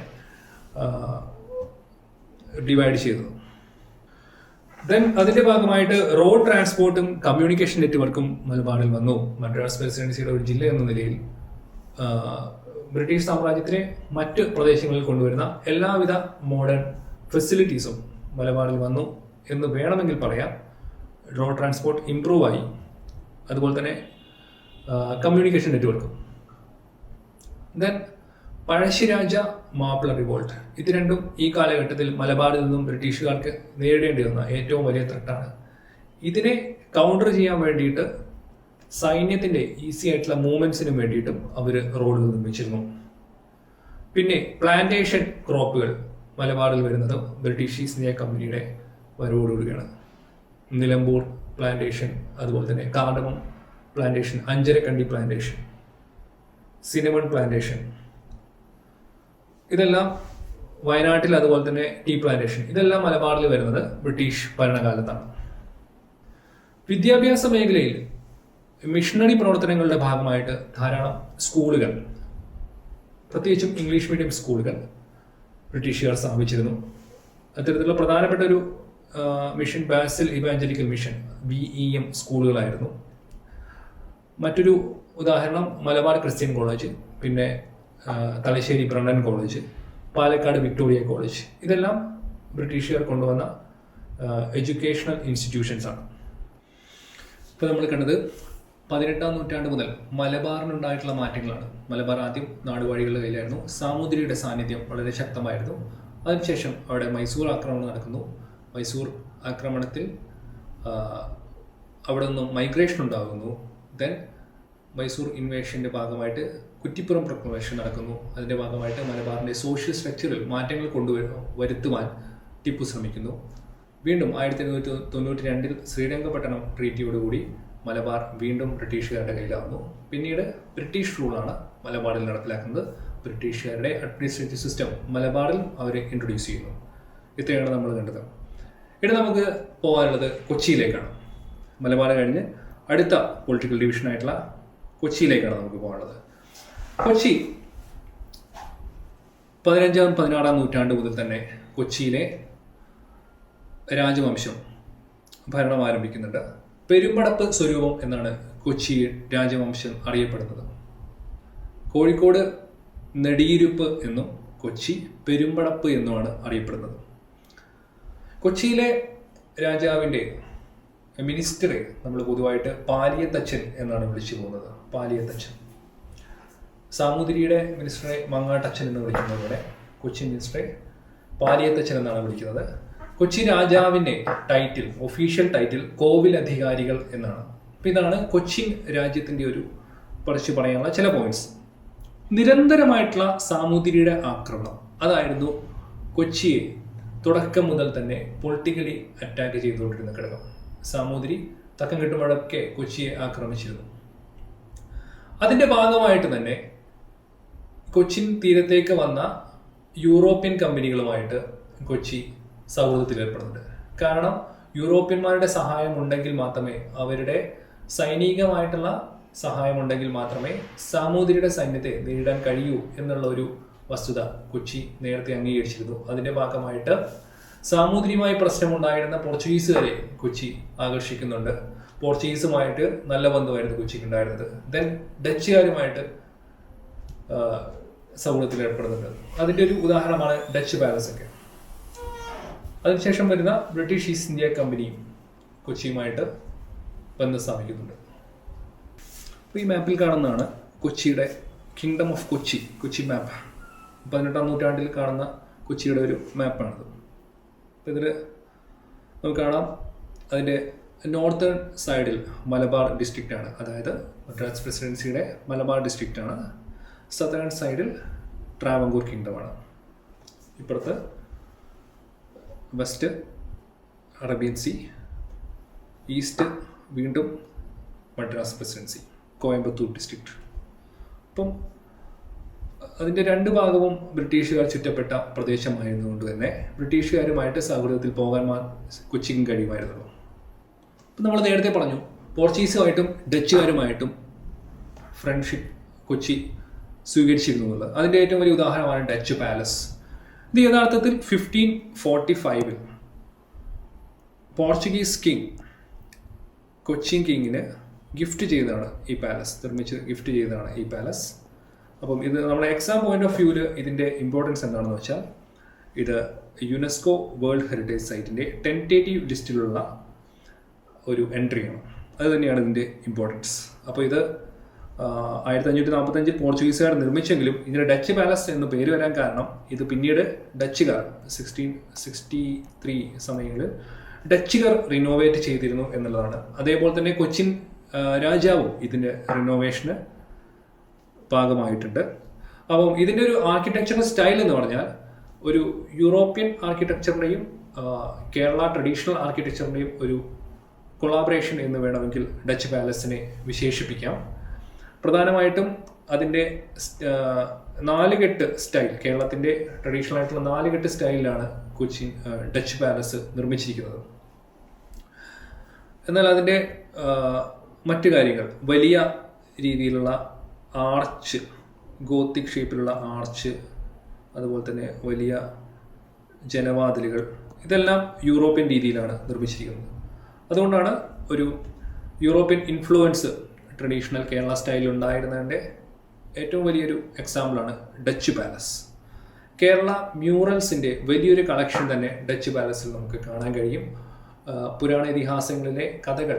ഡിവൈഡ് ചെയ്തത്. ദെൻ അതിന്റെ ഭാഗമായിട്ട് റോഡ് ട്രാൻസ്പോർട്ടും കമ്മ്യൂണിക്കേഷൻ നെറ്റ്വർക്കും മലബാറിൽ വന്നു. മദ്രാസ് പ്രസിഡൻസിയുടെ ഒരു ജില്ല എന്ന നിലയിൽ ബ്രിട്ടീഷ് സാമ്രാജ്യത്തിലെ മറ്റ് പ്രദേശങ്ങളിൽ കൊണ്ടുവരുന്ന എല്ലാവിധ മോഡേൺ ഫെസിലിറ്റീസും മലബാറിൽ വന്നു എന്ന് വേണമെങ്കിൽ പറയാം. റോഡ് ട്രാൻസ്പോർട്ട് ഇംപ്രൂവ് ആയി, അതുപോലെ തന്നെ കമ്മ്യൂണിക്കേഷൻ നെറ്റ്വർക്കും. ദെൻ പഴശ്ശിരാജ മാപ്പിള റിവോൾട്ട്, ഇത് രണ്ടും ഈ കാലഘട്ടത്തിൽ മലബാറിൽ നിന്നും ബ്രിട്ടീഷുകാർക്ക് നേരിടേണ്ടി വന്ന ഏറ്റവും വലിയ ത്രെട്ടാണ്. ഇതിനെ കൗണ്ടർ ചെയ്യാൻ വേണ്ടിയിട്ട് സൈന്യത്തിന്റെ ഈസി ആയിട്ടുള്ള മൂവ്മെന്റ്സിന് വേണ്ടിയിട്ടും അവർ റോഡുകൾ നിർമ്മിച്ചിരുന്നു. പിന്നെ പ്ലാന്റേഷൻ ക്രോപ്പുകൾ മലബാറിൽ വരുന്നത് ബ്രിട്ടീഷ് ഈസ്റ്റ് ഇന്ത്യ കമ്പനിയുടെ വരവോടുകൂടിയാണ്. നിലമ്പൂർ പ്ലാന്റേഷൻ, അതുപോലെ തന്നെ cardamom plantation, Anjarakandy plantation, cinnamon plantation, ഇതെല്ലാം വയനാട്ടിൽ, അതുപോലെ തന്നെ ടീ പ്ലാന്റേഷൻ, ഇതെല്ലാം മലബാറിൽ വരുന്നത് ബ്രിട്ടീഷ് ഭരണകാലത്താണ്. വിദ്യാഭ്യാസ മേഖലയിൽ മിഷണറി പ്രവർത്തനങ്ങളുടെ ഭാഗമായിട്ട് ധാരാളം സ്കൂളുകൾ, പ്രത്യേകിച്ചും ഇംഗ്ലീഷ് മീഡിയം സ്കൂളുകൾ ബ്രിട്ടീഷുകാർ സ്ഥാപിച്ചിരുന്നു. അത്തരത്തിലുള്ള പ്രധാനപ്പെട്ട ഒരു mission Basel evangelical mission BEM സ്കൂളുകളായിരുന്നു. മറ്റൊരു ഉദാഹരണം മലബാർ ക്രിസ്ത്യൻ കോളേജ്, പിന്നെ Thalassery Brennen college, Palakkad Victoria college, ഇതെല്ലാം ബ്രിട്ടീഷുകാർ കൊണ്ടുവന്ന എഡ്യൂക്കേഷണൽ ഇൻസ്റ്റിറ്റ്യൂഷൻസ് ആണ്. ഇപ്പോൾ നമ്മൾ കണ്ടത് 18ാം നൂറ്റാണ്ട് മുതൽ മലബാറിനുണ്ടായിട്ടുള്ള മാറ്റങ്ങളാണ്. മലബാർ ആദ്യം നാടുവാഴികളുടെ കയ്യിലായിരുന്നു. സാമൂതിരിയുടെ സാന്നിധ്യം വളരെ ശക്തമായിരുന്നു. അതിനുശേഷം അവിടെ മൈസൂർ ആക്രമണം നടക്കുന്നു. മൈസൂർ ആക്രമണത്തിൽ അവിടെ നിന്നും മൈഗ്രേഷൻ ഉണ്ടാകുന്നു. ദെൻ മൈസൂർ ഇൻവേഷൻ്റെ ഭാഗമായിട്ട് കുറ്റിപ്പുറം പ്രൊക്ലമേഷൻ നടക്കുന്നു. അതിൻ്റെ ഭാഗമായിട്ട് മലബാറിൻ്റെ സോഷ്യൽ സ്ട്രക്ചറിൽ മാറ്റങ്ങൾ വരുത്തുവാൻ ടിപ്പു ശ്രമിക്കുന്നു. വീണ്ടും 1892 ശ്രീരംഗപട്ടണം ട്രീറ്റിയോടുകൂടി മലബാർ വീണ്ടും ബ്രിട്ടീഷുകാരുടെ കയ്യിലാവുന്നു. പിന്നീട് ബ്രിട്ടീഷ് റൂളാണ് മലബാറിൽ നടപ്പിലാക്കുന്നത്. ബ്രിട്ടീഷുകാരുടെ അഡ്മിനിസ്ട്രേറ്റീവ് സിസ്റ്റം മലബാറിൽ അവർ ഇൻട്രൊഡ്യൂസ് ചെയ്യുന്നു. ഇത്രയാണ് നമ്മൾ കണ്ടത്. ഇനി നമുക്ക് പോകാനുള്ളത് കൊച്ചിയിലേക്കാണ്. മലബാർ കഴിഞ്ഞ് അടുത്ത പൊളിറ്റിക്കൽ ഡിവിഷനായിട്ടുള്ള കൊച്ചിയിലേക്കാണ് നമുക്ക് പോകാനുള്ളത്. കൊച്ചി 15ാം 16ാം നൂറ്റാണ്ട് മുതൽ തന്നെ കൊച്ചിയിലെ രാജവംശം ഭരണം ആരംഭിക്കുന്നുണ്ട്. പെരുമ്പടപ്പ് സ്വരൂപം എന്നാണ് കൊച്ചി രാജവംശം അറിയപ്പെടുന്നത്. കോഴിക്കോട് നെടിയിരുപ്പ് എന്നും കൊച്ചി പെരുമ്പടപ്പ് എന്നുമാണ് അറിയപ്പെടുന്നത്. കൊച്ചിയിലെ രാജാവിൻ്റെ മിനിസ്റ്ററെ നമ്മൾ പൊതുവായിട്ട് പാലിയത്തച്ഛൻ എന്നാണ് വിളിച്ചു പോകുന്നത്. പാലിയത്തച്ഛൻ. സാമൂതിരിയുടെ മിനിസ്റ്ററെ മങ്ങാട്ടച്ഛൻ എന്ന് വിളിക്കുന്നതോടെ കൊച്ചി മിനിസ്റ്ററെ പാലിയത്തച്ഛൻ എന്നാണ് വിളിക്കുന്നത്. കൊച്ചി രാജാവിൻ്റെ ടൈറ്റിൽ, ഒഫീഷ്യൽ ടൈറ്റിൽ കോവിൽ അധികാരികൾ എന്നാണ്. അപ്പം ഇതാണ് കൊച്ചിൻ രാജ്യത്തിൻ്റെ ഒരു കുറച്ച് പറയാനുള്ള ചില പോയിന്റ്സ്. നിരന്തരമായിട്ടുള്ള സാമൂതിരിയുടെ ആക്രമണം അതായിരുന്നു കൊച്ചിയെ തുടക്കം മുതൽ തന്നെ പൊളിറ്റിക്കലി അറ്റാക്ക് ചെയ്തുകൊണ്ടിരുന്ന ഘടകം. സാമൂതിരി തക്കം കിട്ടുമ്പോഴൊക്കെ കൊച്ചിയെ ആക്രമിച്ചിരുന്നു. അതിൻ്റെ ഭാഗമായിട്ട് തന്നെ കൊച്ചിൻ തീരത്തേക്ക് വന്ന യൂറോപ്യൻ കമ്പനികളുമായിട്ട് കൊച്ചി സൗഹൃദത്തിൽ ഏർപ്പെടുന്നുണ്ട്. കാരണം യൂറോപ്യന്മാരുടെ സഹായം ഉണ്ടെങ്കിൽ മാത്രമേ അവരുടെ സൈനികമായിട്ടുള്ള സഹായമുണ്ടെങ്കിൽ മാത്രമേ സാമൂതിരിയുടെ സൈന്യത്തെ നേരിടാൻ കഴിയൂ എന്നുള്ള ഒരു വസ്തുത കൊച്ചി നേരത്തെ അംഗീകരിച്ചിരുന്നു. അതിന്റെ ഭാഗമായിട്ട് സാമൂതിരിയുമായി പ്രശ്നമുണ്ടായിരുന്ന പോർച്ചുഗീസുകാരെ കൊച്ചി ആകർഷിക്കുന്നുണ്ട്. പോർച്ചുഗീസുമായിട്ട് നല്ല ബന്ധമായിരുന്നു കൊച്ചിക്ക് ഉണ്ടായിരുന്നത്. ദെൻ ഡച്ചുകാരുമായിട്ട് സൗഹൃദത്തിൽ ഏർപ്പെടുന്നുണ്ട്. അതിന്റെ ഒരു ഉദാഹരണമാണ് ഡച്ച് പാലസ് ഒക്കെ. അതിനുശേഷം വരുന്ന ബ്രിട്ടീഷ് ഈസ്റ്റ് ഇന്ത്യ കമ്പനിയും കൊച്ചിയുമായിട്ട് ബന്ധം സ്ഥാപിക്കുന്നുണ്ട്. അപ്പോൾ ഈ മാപ്പിൽ കാണുന്നതാണ് കൊച്ചിയുടെ കിങ്ഡം ഓഫ് കൊച്ചി, കൊച്ചി മാപ്പ്. 18-ാം നൂറ്റാണ്ടിൽ കാണുന്ന കൊച്ചിയുടെ ഒരു മാപ്പാണിത്. അപ്പോൾ ഇതിൽ നമുക്ക് കാണാം അതിൻ്റെ നോർത്തേൺ സൈഡിൽ മലബാർ ഡിസ്ട്രിക്റ്റ് ആണ്, അതായത് മദ്രാസ് പ്രസിഡൻസിയുടെ മലബാർ ഡിസ്ട്രിക്റ്റ് ആണ്. സദേൺ സൈഡിൽ ട്രാവങ്കൂർ കിങ്ഡമാണ്. ഇപ്പുറത്ത് വെസ്റ്റ് അറേബ്യൻ സീ, ഈസ്റ്റ് വീണ്ടും മദ്രാസ് പ്രസിഡൻസി, കോയമ്പത്തൂർ ഡിസ്ട്രിക്റ്റ്. അപ്പം അതിൻ്റെ രണ്ട് ഭാഗവും ബ്രിട്ടീഷുകാർ ചുറ്റപ്പെട്ട പ്രദേശമായിരുന്നുകൊണ്ട് തന്നെ ബ്രിട്ടീഷുകാരുമായിട്ട് സൗഹൃദത്തിൽ പോകാൻ കൊച്ചിക്കും കഴിയുമായിരുന്നുള്ളൂ. അപ്പം നമ്മൾ നേരത്തെ പറഞ്ഞു പോർച്ചുഗീസുമായിട്ടും ഡച്ചുകാരുമായിട്ടും ഫ്രണ്ട്ഷിപ്പ് കൊച്ചി സ്വീകരിച്ചിരുന്നു എന്നുള്ളത്. അതിൻ്റെ ഏറ്റവും വലിയ ഉദാഹരണമാണ് ഡച്ച് പാലസ്. ഇത് യഥാർത്ഥത്തിൽ 1545 പോർച്ചുഗീസ് കിങ് കൊച്ചിൻ കിങ്ങിന് ഗിഫ്റ്റ് ചെയ്തതാണ് ഈ പാലസ്, നിർമ്മിച്ച് ഗിഫ്റ്റ് ചെയ്തതാണ് ഈ പാലസ്. അപ്പം ഇത് നമ്മുടെ എക്സാം പോയിന്റ് ഓഫ് വ്യൂവിൽ ഇതിൻ്റെ ഇമ്പോർട്ടൻസ് എന്താണെന്ന് വെച്ചാൽ ഇത് യുനെസ്കോ വേൾഡ് ഹെറിറ്റേജ് സൈറ്റിൻ്റെ ടെൻറ്റേറ്റീവ് ലിസ്റ്റിലുള്ള ഒരു എൻട്രിയാണ്. അത് തന്നെയാണ് ഇതിൻ്റെ ഇമ്പോർട്ടൻസ്. അപ്പോൾ ഇത് 1545 പോർച്ചുഗീസുകാർ നിർമ്മിച്ചെങ്കിലും ഇതിന് ഡച്ച് പാലസ് എന്ന് പേര് വരാൻ കാരണം ഇത് പിന്നീട് ഡച്ചുകാർ 1663 സമയങ്ങളിൽ ഡച്ചുകാർ റിനോവേറ്റ് ചെയ്തിരുന്നു എന്നുള്ളതാണ്. അതേപോലെ തന്നെ കൊച്ചിൻ രാജാവും ഇതിൻ്റെ റിനോവേഷന് ഭാഗമായിട്ടുണ്ട്. അപ്പം ഇതിൻ്റെ ഒരു ആർക്കിടെക്ചറൽ സ്റ്റൈൽ എന്ന് പറഞ്ഞാൽ ഒരു യൂറോപ്യൻ ആർക്കിടെക്ചറിൻ്റെയും കേരള ട്രഡീഷണൽ ആർക്കിടെക്ചറിൻ്റെയും ഒരു കൊളാബറേഷൻ എന്ന് വേണമെങ്കിൽ ഡച്ച് പാലസിനെ വിശേഷിപ്പിക്കാം. പ്രധാനമായിട്ടും അതിൻ്റെ 4 കെട്ട് സ്റ്റൈൽ, കേരളത്തിൻ്റെ ട്രഡീഷണൽ ആയിട്ടുള്ള 4 കെട്ട് സ്റ്റൈലിലാണ് കൊച്ചിൻ ഡച്ച് പാലസ് നിർമ്മിച്ചിരിക്കുന്നത്. എന്നാൽ അതിൻ്റെ മറ്റു കാര്യങ്ങൾ, വലിയ രീതിയിലുള്ള ആർച്ച്, ഗോത്തിക് ഷേപ്പിലുള്ള ആർച്ച്, അതുപോലെ തന്നെ വലിയ ജനവാതിലുകൾ, ഇതെല്ലാം യൂറോപ്യൻ രീതിയിലാണ് നിർമ്മിച്ചിരിക്കുന്നത്. അതുകൊണ്ടാണ് ഒരു യൂറോപ്യൻ ഇൻഫ്ലുവൻസ് ട്രഡീഷണൽ കേരള സ്റ്റൈലിൽ ഉണ്ടായിരുന്നതിൻ്റെ ഏറ്റവും വലിയൊരു എക്സാമ്പിളാണ് ഡച്ച് പാലസ്. കേരള മ്യൂറൽസിൻ്റെ വലിയൊരു കളക്ഷൻ തന്നെ ഡച്ച് പാലസിൽ നമുക്ക് കാണാൻ കഴിയും. പുരാണ ഇതിഹാസങ്ങളിലെ കഥകൾ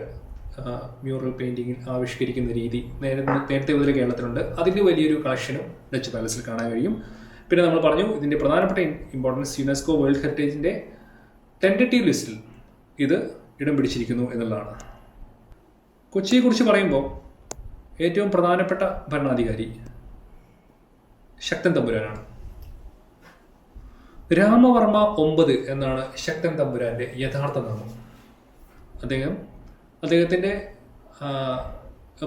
മ്യൂറൽ പെയിൻറ്റിങ്ങിൽ ആവിഷ്കരിക്കുന്ന രീതി നേരത്തെ മുതൽ കേരളത്തിലുണ്ട്. അതിൻ്റെ വലിയൊരു കളക്ഷനും ഡച്ച് പാലസിൽ കാണാൻ കഴിയും. പിന്നെ നമ്മൾ പറഞ്ഞു ഇതിൻ്റെ പ്രധാനപ്പെട്ട ഇമ്പോർട്ടൻസ് യുനെസ്കോ വേൾഡ് ഹെറിറ്റേജിൻ്റെ ടെൻറ്റേറ്റീവ് ലിസ്റ്റിൽ ഇത് ഇടം പിടിച്ചിരിക്കുന്നു എന്നുള്ളതാണ്. കൊച്ചിയെക്കുറിച്ച് പറയുമ്പോൾ ഏറ്റവും പ്രധാനപ്പെട്ട ഭരണാധികാരി ശക്തൻ തമ്പുരാനാണ്. രാമവർമ്മ 9 എന്നാണ് ശക്തൻ തമ്പുരാൻ്റെ യഥാർത്ഥ നാമം. അദ്ദേഹത്തിൻ്റെ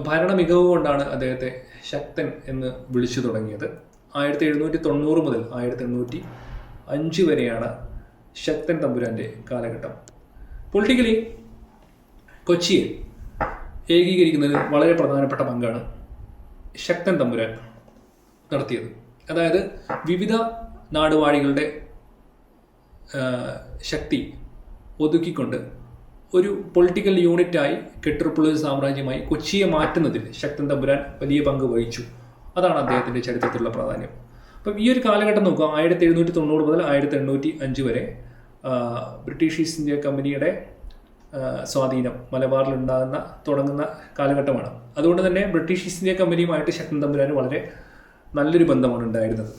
ഭരണ മികവ് കൊണ്ടാണ് അദ്ദേഹത്തെ ശക്തൻ എന്ന് വിളിച്ചു തുടങ്ങിയത്. 1790 മുതൽ 1805 വരെയാണ് ശക്തൻ തമ്പുരാൻ്റെ കാലഘട്ടം. പൊളിറ്റിക്കലി കൊച്ചിയെ ഏകീകരിക്കുന്നതിൽ വളരെ പ്രധാനപ്പെട്ട പങ്കാണ് ശക്തൻ തമ്പുരാൻ നടത്തിയത്. അതായത് വിവിധ നാടുവാഴികളുടെ ശക്തി ഒതുക്കിക്കൊണ്ട് ഒരു പൊളിറ്റിക്കൽ യൂണിറ്റായി കെട്ടുറപ്പുള്ള സാമ്രാജ്യമായി കൊച്ചിയെ മാറ്റുന്നതിൽ ശക്തൻ തമ്പുരാൻ വലിയ പങ്ക് വഹിച്ചു. അതാണ് അദ്ദേഹത്തിൻ്റെ ചരിത്രത്തിലുള്ള പ്രാധാന്യം. അപ്പം ഈ ഒരു കാലഘട്ടം നോക്കുക, 1790 മുതൽ 1805 വരെ ബ്രിട്ടീഷ് ഈസ്റ്റ് ഇന്ത്യ കമ്പനിയുടെ സ്വാധീനം മലബാറിൽ തുടങ്ങുന്ന കാലഘട്ടമാണ്. അതുകൊണ്ട് തന്നെ ബ്രിട്ടീഷ് ഈസ്റ്റ് ഇന്ത്യ കമ്പനിയുമായിട്ട് ശക്തൻ തമ്പുരാന് വളരെ നല്ലൊരു ബന്ധമാണ് ഉണ്ടായിരുന്നത്.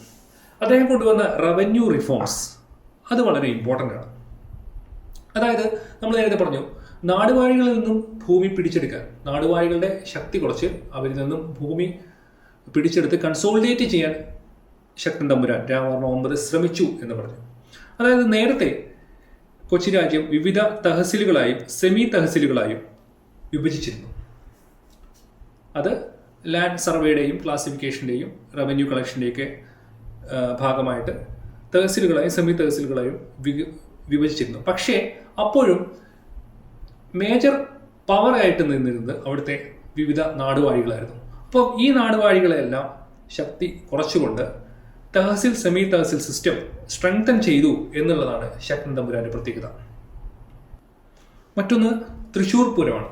അദ്ദേഹം കൊണ്ടുവന്ന റവന്യൂ റിഫോംസ് അത് വളരെ ഇമ്പോർട്ടൻ്റ് ആണ്. അതായത് നമ്മൾ നേരത്തെ പറഞ്ഞു നാടുവാഴികളിൽ നിന്നും ഭൂമി പിടിച്ചെടുക്കാൻ, നാടുവാഴികളുടെ ശക്തി കുറച്ച് അവരിൽ നിന്നും ഭൂമി പിടിച്ചെടുത്ത് കൺസോളിഡേറ്റ് ചെയ്യാൻ ശക്തൻ തമ്പുരാൻ രാമവർമ്മ 9 ശ്രമിച്ചു എന്ന് പറഞ്ഞു. അതായത് നേരത്തെ കൊച്ചി രാജ്യം വിവിധ തഹസിലുകളായും സെമി തഹസിലുകളായും വിഭജിച്ചിരുന്നു. അത് ലാൻഡ് സർവേയുടെയും ക്ലാസിഫിക്കേഷൻ്റെയും റവന്യൂ കളക്ഷൻ്റെയൊക്കെ ഭാഗമായിട്ട് തഹസിലുകളായും സെമി തഹസിലുകളായും വിഭജിച്ചിരുന്നു. പക്ഷേ അപ്പോഴും മേജർ പവറായിട്ട് നിന്നിരുന്നത് അവിടുത്തെ വിവിധ നാടുവാഴികളായിരുന്നു. അപ്പോൾ ഈ നാടുവാഴികളെല്ലാം ശക്തി കുറച്ചുകൊണ്ട് തഹസിൽ സെമി തഹസിൽ സിസ്റ്റം സ്ട്രെങ്തൻ ചെയ്തു എന്നുള്ളതാണ് ശക്തൻ തമ്പുരാന്റെ പ്രത്യേകത. മറ്റൊന്ന് തൃശ്ശൂർ പൂരമാണ്.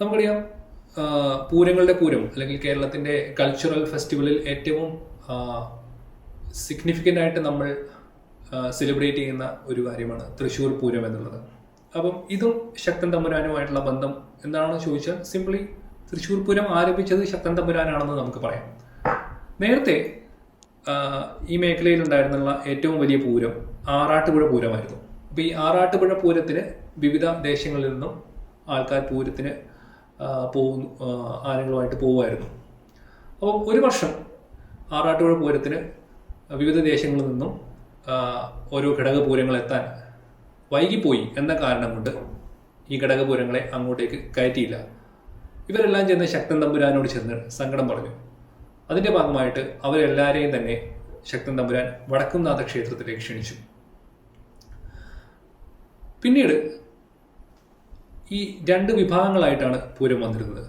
നമുക്കറിയാം, പൂരങ്ങളുടെ പൂരം അല്ലെങ്കിൽ കേരളത്തിന്റെ കൾച്ചറൽ ഫെസ്റ്റിവലിൽ ഏറ്റവും സിഗ്നിഫിക്കൻ്റ് ആയിട്ട് നമ്മൾ സെലിബ്രേറ്റ് ചെയ്യുന്ന ഒരു കാര്യമാണ് തൃശ്ശൂർ പൂരം എന്നുള്ളത്. അപ്പം ഇതും ശക്തൻ തമ്പുരാനുമായിട്ടുള്ള ബന്ധം എന്താണെന്ന് ചോദിച്ചാൽ സിംപ്ലി തൃശ്ശൂർ പൂരം ആരംഭിച്ചത് ശക്തൻ തമ്പുരാനാണെന്ന് നമുക്ക് പറയാം. നേരത്തെ ഈ മേഖലയിൽ ഉണ്ടായിരുന്നുള്ള ഏറ്റവും വലിയ പൂരം ആറാട്ടുപുഴ പൂരമായിരുന്നു. അപ്പോൾ ഈ ആറാട്ടുപുഴ പൂരത്തിന് വിവിധ ദേശങ്ങളിൽ നിന്നും ആൾക്കാർ പൂരത്തിന് ആനകളുമായിട്ട് പോകുമായിരുന്നു. അപ്പോൾ ഒരു വർഷം ആറാട്ടുപുഴ പൂരത്തിന് വിവിധ ദേശങ്ങളിൽ നിന്നും ഓരോ ഘടകപൂരങ്ങൾ എത്താൻ വൈകിപ്പോയി എന്ന കാരണം കൊണ്ട് ഈ ഘടകപൂരങ്ങളെ അങ്ങോട്ടേക്ക് കയറ്റിയില്ല. ഇവരെല്ലാം ചെന്ന് ശക്തൻ തമ്പുരാനോട് ചെന്ന് സങ്കടം പറഞ്ഞു. അതിൻ്റെ ഭാഗമായിട്ട് അവരെല്ലാവരെയും തന്നെ ശക്തൻ തമ്പുരാൻ വടക്കുംനാഥ ക്ഷേത്രത്തിലേക്ക് ക്ഷണിച്ചു. പിന്നീട് ഈ രണ്ട് വിഭാഗങ്ങളായിട്ടാണ് പൂരം വന്നിരുന്നത്,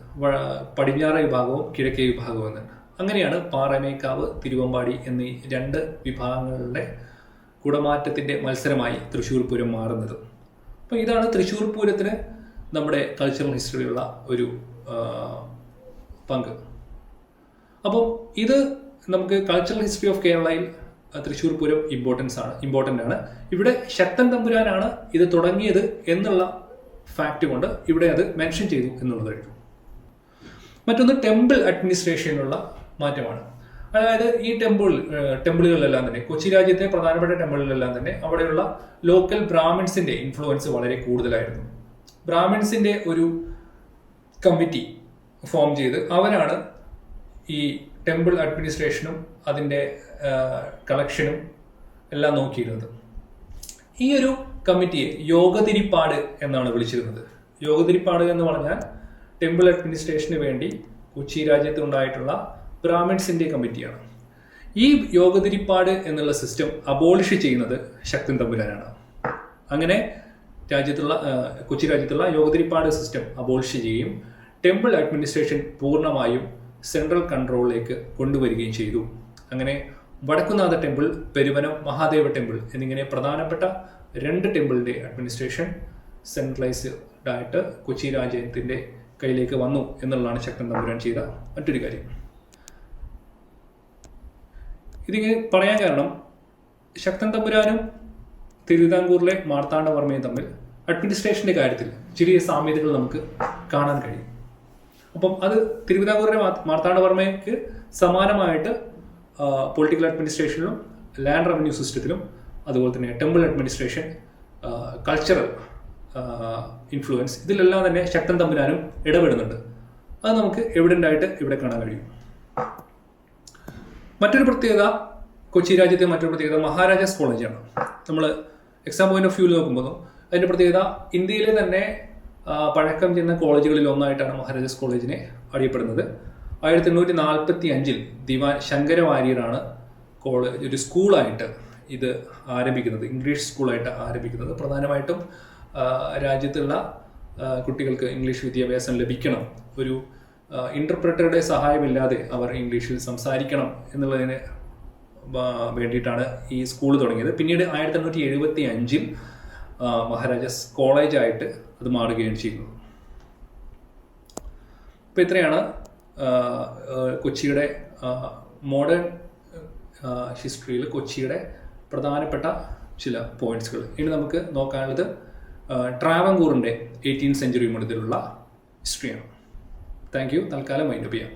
പടിഞ്ഞാറേ വിഭാഗവും കിഴക്കേ വിഭാഗവും എന്ന്. അങ്ങനെയാണ് പാറമേക്കാവ്, തിരുവമ്പാടി എന്നീ രണ്ട് വിഭാഗങ്ങളുടെ കുടമാറ്റത്തിൻ്റെ മത്സരമായി തൃശ്ശൂർ പൂരം മാറുന്നത്. അപ്പോൾ ഇതാണ് തൃശ്ശൂർ പൂരത്തിന് നമ്മുടെ കൾച്ചറൽ ഹിസ്റ്ററിയിലുള്ള ഒരു പങ്ക്. അപ്പോൾ ഇത് നമുക്ക് കൾച്ചറൽ ഹിസ്റ്ററി ഓഫ് കേരളയിൽ തൃശ്ശൂർ പൂരം ഇമ്പോർട്ടൻ്റ് ആണ്. ഇവിടെ ശക്തൻ തമ്പുരാനാണ് ഇത് തുടങ്ങിയത് എന്നുള്ള ഫാക്റ്റ് കൊണ്ട് ഇവിടെ അത് മെൻഷൻ ചെയ്തു എന്നുള്ളതായിരുന്നു. മറ്റൊന്ന് ടെമ്പിൾ അഡ്മിനിസ്ട്രേഷനിലുള്ള മാറ്റമാണ്. അതായത് ഈ ടെമ്പിളുകളിലെല്ലാം തന്നെ, കൊച്ചി രാജ്യത്തെ പ്രധാനപ്പെട്ട ടെമ്പിളുകളിലെല്ലാം തന്നെ അവിടെയുള്ള ലോക്കൽ ബ്രാഹ്മിൻസിന്റെ ഇൻഫ്ലുവൻസ് വളരെ കൂടുതലായിരുന്നു. ബ്രാഹ്മിൻസിന്റെ ഒരു കമ്മിറ്റി ഫോം ചെയ്ത് അവരാണ് ഈ ടെമ്പിൾ അഡ്മിനിസ്ട്രേഷനും അതിൻ്റെ കളക്ഷനും എല്ലാം നോക്കിയിരുന്നത്. ഈ ഒരു കമ്മിറ്റിയെ യോഗതിരിപ്പാട് എന്നാണ് വിളിച്ചിരുന്നത്. യോഗതിരിപ്പാട് എന്ന് പറഞ്ഞാൽ ടെമ്പിൾ അഡ്മിനിസ്ട്രേഷന് വേണ്ടി കൊച്ചി രാജ്യത്തുണ്ടായിട്ടുള്ള ബ്രാഹ്മിൻസിന്റെ കമ്മിറ്റിയാണ്. ഈ യോഗതിരിപ്പാട് എന്നുള്ള സിസ്റ്റം അബോളിഷ് ചെയ്യുന്നത് ശക്തൻ തമ്പുരാനാണ്. അങ്ങനെ കൊച്ചി രാജ്യത്തുള്ള യോഗതിരിപ്പാട് സിസ്റ്റം അബോളിഷ് ചെയ്യുകയും ടെമ്പിൾ അഡ്മിനിസ്ട്രേഷൻ പൂർണ്ണമായും സെൻട്രൽ കൺട്രോളിലേക്ക് കൊണ്ടുവരികയും ചെയ്തു. അങ്ങനെ വടക്കുംനാഥ ടെമ്പിൾ, പെരുവനം മഹാദേവ ടെമ്പിൾ എന്നിങ്ങനെ പ്രധാനപ്പെട്ട രണ്ട് ടെമ്പിളിന്റെ അഡ്മിനിസ്ട്രേഷൻ സെൻട്രലൈസ്ഡ് ആയിട്ട് കൊച്ചി രാജ്യത്തിന്റെ കയ്യിലേക്ക് വന്നു എന്നുള്ളതാണ് ശക്തൻ തമ്പുരാൻ ചെയ്ത മറ്റൊരു കാര്യം. ഇതിങ്ങനെ പറയാൻ കാരണം ശക്തൻ തമ്പുരാനും തിരുവിതാംകൂറിലെ മാർത്താണ്ഡവർമ്മയും തമ്മിൽ അഡ്മിനിസ്ട്രേഷന്റെ കാര്യത്തിൽ ചെറിയ സാമ്യതകൾ നമുക്ക് കാണാൻ കഴിയും. അപ്പം അത് തിരുവിതാംകൂറിലെ മാർത്താണ്ഡവർമ്മയ്ക്ക് സമാനമായിട്ട് പൊളിറ്റിക്കൽ അഡ്മിനിസ്ട്രേഷനിലും ലാൻഡ് റവന്യൂ സിസ്റ്റത്തിലും അതുപോലെ തന്നെ ടെമ്പിൾ അഡ്മിനിസ്ട്രേഷൻ, കൾച്ചറൽ ഇൻഫ്ലുവൻസ്, ഇതിലെല്ലാം തന്നെ ശക്തൻ തമ്പുരാനും ഇടപെടുന്നുണ്ട്. അത് നമുക്ക് എവിഡൻ്റ് ആയിട്ട് ഇവിടെ കാണാൻ കഴിയും. മറ്റൊരു പ്രത്യേകത, കൊച്ചി രാജ്യത്തെ മറ്റൊരു പ്രത്യേകത മഹാരാജാസ് കോളേജാണ്. നമ്മൾ എക്സാം പോയിന്റ് ഓഫ് വ്യൂവിൽ നോക്കുമ്പോൾ അതിൻ്റെ പ്രത്യേകത ഇന്ത്യയിലെ തന്നെ പഴക്കം ചെന്ന കോളേജുകളിൽ ഒന്നായിട്ടാണ് മഹാരാജാസ് കോളേജിനെ അറിയപ്പെടുന്നത്. 1845 ദിവാൻ ശങ്കരവാര്യരാണ് ഒരു സ്കൂളായിട്ട് ഇത് ആരംഭിക്കുന്നത്, ഇംഗ്ലീഷ് സ്കൂളായിട്ട് ആരംഭിക്കുന്നത്. പ്രധാനമായിട്ടും രാജ്യത്തുള്ള കുട്ടികൾക്ക് ഇംഗ്ലീഷ് വിദ്യാഭ്യാസം ലഭിക്കണം, ഒരു ഇന്റർപ്രറ്ററുടെ സഹായമില്ലാതെ അവർ ഇംഗ്ലീഷിൽ സംസാരിക്കണം എന്നുള്ളതിന് വേണ്ടിയിട്ടാണ് ഈ സ്കൂൾ തുടങ്ങിയത്. പിന്നീട് 1875 മഹാരാജാസ് കോളേജായിട്ട് അത് മാറുകയാണ് ചെയ്യുന്നത്. അപ്പോൾ ഇത്രയാണ് കൊച്ചിയുടെ മോഡേൺ ഹിസ്റ്ററിയിൽ കൊച്ചിയുടെ പ്രധാനപ്പെട്ട ചില പോയിന്റ്സുകൾ. ഇനി നമുക്ക് നോക്കാനുള്ളത് ട്രാവൻകൂറിൻ്റെ 18th സെഞ്ച്വറി മുതലുള്ള ഹിസ്റ്ററിയാണ്. Thank you. തൽക്കാലം വൈൻഡപ്പ് ചെയ്യാം.